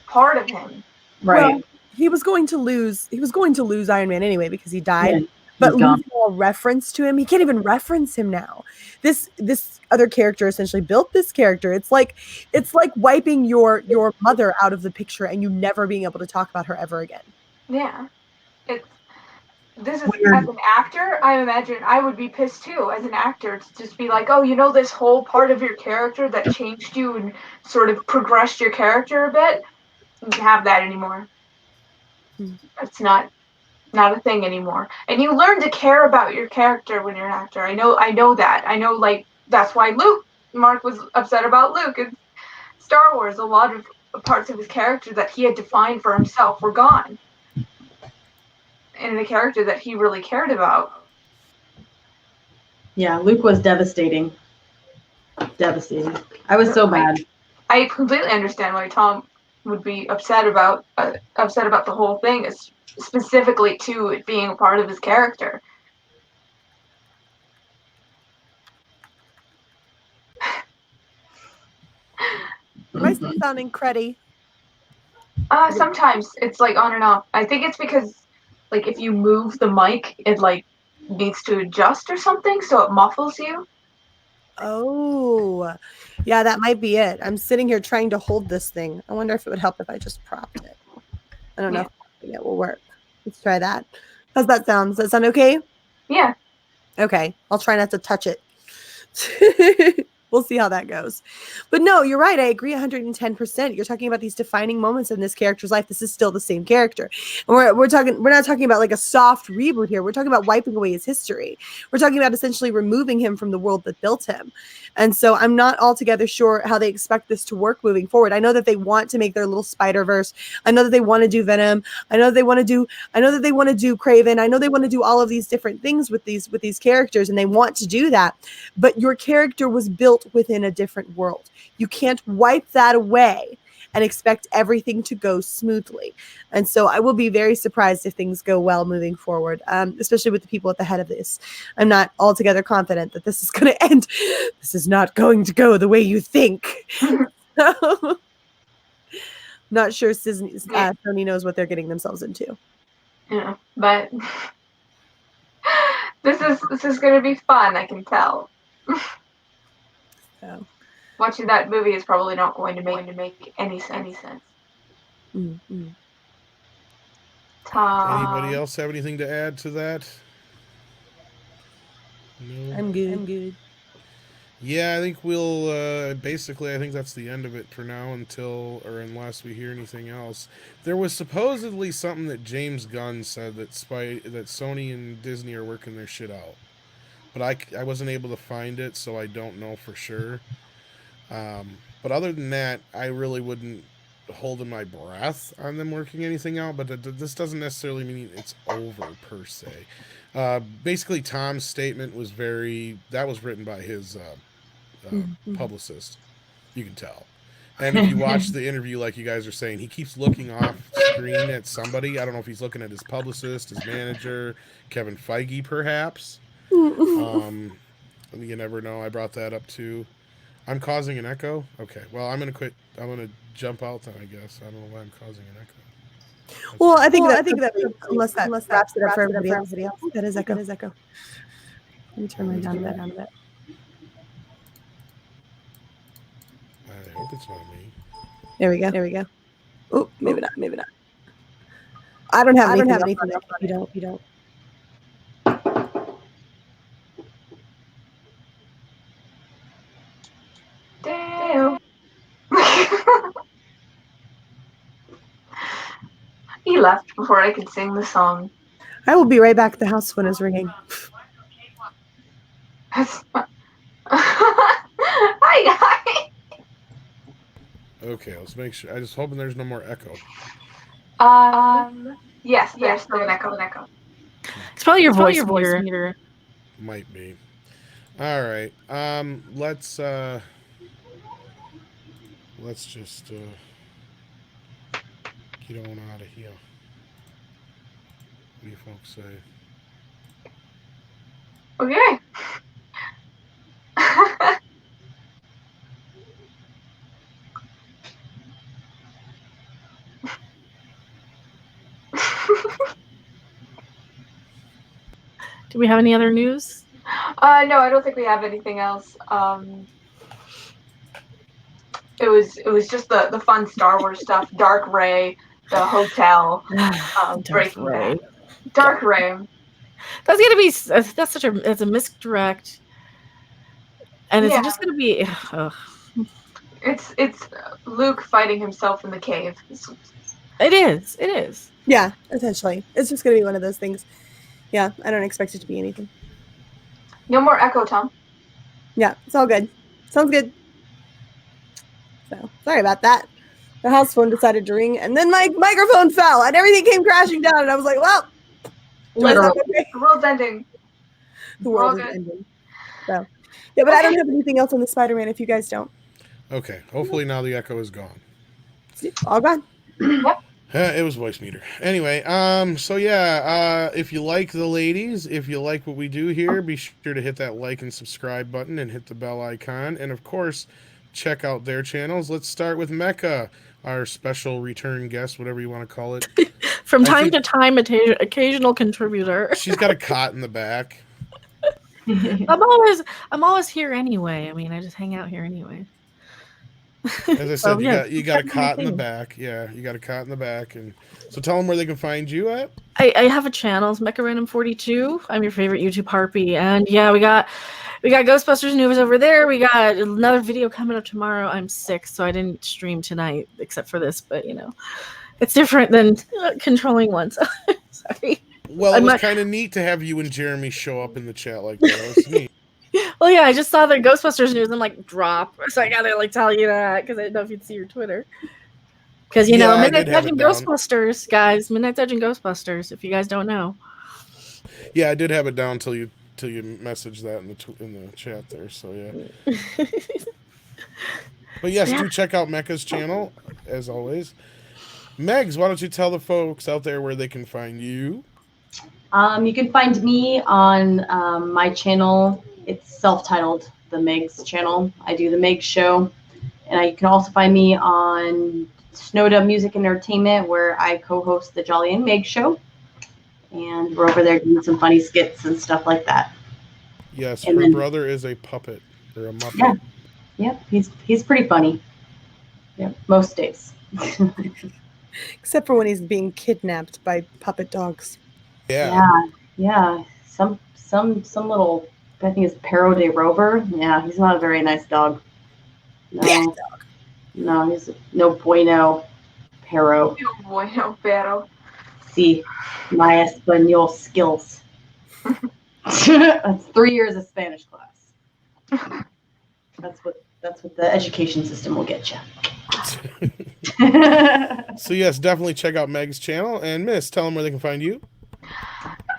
S2: part of him.
S4: Right.
S3: Well, he was going to lose Iron Man anyway because he died. Yeah, but losing all reference to him, he can't even reference him now. This other character essentially built this character. It's like wiping your mother out of the picture and you never being able to talk about her ever again.
S2: Yeah. This is weird. As an actor, I imagine I would be pissed too as an actor to just be like, oh, this whole part of your character that changed you and sort of progressed your character a bit. You don't have that anymore. It's not a thing anymore. And you learn to care about your character when you're an actor. I know that. I know, like, that's why Mark was upset about Luke in Star Wars. A lot of parts of his character that he had defined for himself were gone. And the character that he really cared about.
S4: Yeah, Luke was devastating. Devastating. I was so mad.
S2: I completely understand why Tom would be upset about the whole thing, specifically to it being a part of his character.
S3: Am I still sounding cruddy?
S2: Sometimes it's like on and off. I think it's because, like, if you move the mic, it like needs to adjust or something, so it muffles you.
S3: Oh, yeah, that might be it. I'm sitting here trying to hold this thing. I wonder if it would help if I just propped it. I don't know if it will work. Let's try that. How's that sound? Does that sound okay?
S2: Yeah.
S3: Okay, I'll try not to touch it. we'll see how that goes. But no, you're right. I agree 110%. You're talking about these defining moments in this character's life. This is still the same character. And we're not talking about like a soft reboot here. We're talking about wiping away his history. We're talking about essentially removing him from the world that built him. And so I'm not altogether sure how they expect this to work moving forward. I know that they want to make their little Spider-Verse. I know that they want to do Venom. I know that they want to do Kraven. I know they want to do all of these different things with these characters, and they want to do that. But your character was built within a different world. You can't wipe that away and expect everything to go smoothly. And so I will be very surprised if things go well moving forward, especially with the people at the head of this. I'm not altogether confident that this is going to end. This is not going to go the way you think. Not sure Sony knows what they're getting themselves into.
S2: Yeah, but this is going to be fun, I can tell.
S3: So.
S2: Watching that movie is probably not going to make any sense.
S3: Mm-hmm.
S1: Anybody else have anything to add to that? No.
S3: I'm good.
S1: Yeah, I think we'll basically I think that's the end of it for now unless we hear anything else. There was supposedly something that James Gunn said that Sony and Disney are working their shit out. But I wasn't able to find it, so I don't know for sure. But other than that, I really wouldn't hold my breath on them working anything out, but this doesn't necessarily mean it's over per se. Basically, Tom's statement was that was written by his publicist. You can tell. And if you watch the interview, like you guys are saying, he keeps looking off screen at somebody. I don't know if he's looking at his publicist, his manager, Kevin Feige, perhaps. You never know. I brought that up too. I'm causing an echo? Okay. Well, I'm going to quit. I'm going to jump out then, I guess. I don't know why I'm causing an echo.
S3: Well, I think that unless that wraps it up for everybody else. That is echo. Let me turn mine down a bit.
S1: I hope it's not me.
S3: There we go. Oh, maybe not. I don't have anything. You don't.
S2: Damn. He left before I could sing the song.
S3: I will be right back. The house phone is ringing.
S2: Hi.
S1: Okay, let's make sure. I'm just hoping there's no more echo.
S2: Yes, there's still an echo.
S5: It's probably your voice meter.
S1: Might be. All right. Let's just get on out of here. What do you folks say?
S2: Okay.
S5: Do we have any other news?
S2: No, I don't think we have anything else. It was just the fun Star Wars stuff. Dark Ray, the hotel, Breaking Bad. Dark Ray.
S5: That's gonna be it's a misdirect, and it's just gonna be.
S2: It's Luke fighting himself in the cave.
S5: It is.
S3: Yeah, essentially, it's just gonna be one of those things. Yeah, I don't expect it to be anything.
S2: No more echo, Tom.
S3: Yeah, it's all good. Sounds good. So, sorry about that. The house phone decided to ring, and then my microphone fell, and everything came crashing down, and I was like, well,
S2: the world's ending.
S3: The world is ending. So, yeah, but I don't have anything else on the Spider-Man if you guys don't.
S1: Okay, hopefully now the echo is gone.
S3: All gone.
S2: Yep.
S1: It was voice meter. Anyway, so yeah, if you like the ladies, if you like what we do here, be sure to hit that like and subscribe button and hit the bell icon. And of course, check out their channels. Let's start with Mecca, our special return guest, whatever you want to call it.
S5: From time to time, occasional contributor.
S1: She's got a cot in the back.
S5: I'm always here anyway. I mean, I just hang out here anyway.
S1: As I said, you got a cot in the back. Yeah, you got a cot in the back. And so tell them where they can find you at.
S5: I have a channel. It's Mecha Random 42. I'm your favorite YouTube harpy. And yeah, we got We got Ghostbusters news over there. We got another video coming up tomorrow. I'm sick, so I didn't stream tonight except for this, but it's different than controlling one. So sorry.
S1: Well, it was kind of neat to have you and Jeremy show up in the chat like that. That was neat.
S5: Well, yeah, I just saw the Ghostbusters news. I'm like, drop. So I gotta tell you that because I didn't know if you'd see your Twitter. Because Midnight Edge and Ghostbusters, guys. Midnight Edge and Ghostbusters. If you guys don't know.
S1: Yeah, I did have it down till you messaged that in the chat there. So yeah. But yes, do check out Mecca's channel as always. Megs, why don't you tell the folks out there where they can find you?
S4: You can find me on my channel. It's self-titled, the Megs channel. I do the Megs show. And you can also find me on Snowda Music Entertainment, where I co-host the Jolly and Meg show. And we're over there doing some funny skits and stuff like that.
S1: Yes, and her brother is a puppet or a muppet.
S4: Yeah, he's pretty funny. Yeah, most days.
S3: Except for when he's being kidnapped by puppet dogs.
S4: Yeah. Some little, I think it's Perro de Rover. Yeah, he's not a very nice dog. No. No, he's no bueno, Perro.
S2: No bueno, Perro.
S4: See, my Espanol skills. That's 3 years of Spanish class. That's what the education system will get you.
S1: So yes, definitely check out Meg's channel. And Miss, tell them where they can find you.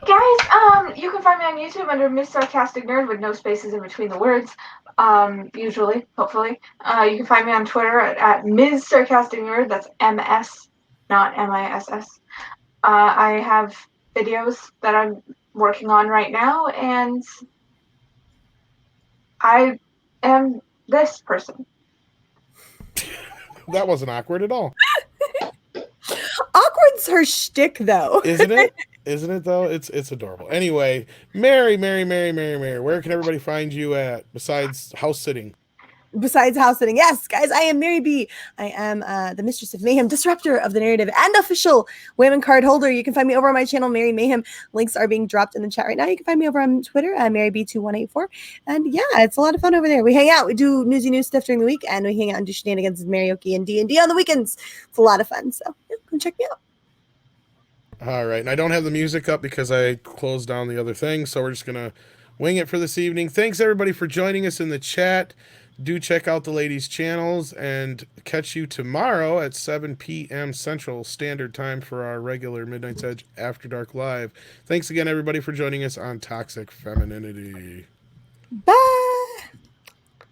S2: Guys, you can find me on YouTube under Miss Sarcastic Nerd with no spaces in between the words. Usually, hopefully. You can find me on Twitter at Ms. Sarcastic Nerd. That's MS, not MISS. I have videos that I'm working on right now, and I am this person.
S1: That wasn't awkward at all.
S3: Awkward's her shtick, though.
S1: Isn't it? Isn't it though? It's adorable. Anyway, Mary, where can everybody find you at besides house sitting?
S3: Besides house sitting, yes, guys, I am Mary B. I am the Mistress of Mayhem, disruptor of the narrative, and official women card holder. You can find me over on my channel, Mary Mayhem. Links are being dropped in the chat right now. You can find me over on Twitter, MaryB2184. And yeah, it's a lot of fun over there. We hang out. We do newsy news stuff during the week, and we hang out and do shenanigans with Marioki and D&D on the weekends. It's a lot of fun. So yeah, come check me out.
S1: All right. And I don't have the music up because I closed down the other thing. So we're just going to wing it for this evening. Thanks, everybody, for joining us in the chat. Do check out the ladies' channels and catch you tomorrow at 7 p.m. Central Standard Time for our regular Midnight's Edge After Dark Live. Thanks again, everybody, for joining us on Toxic Femininity.
S3: Bye.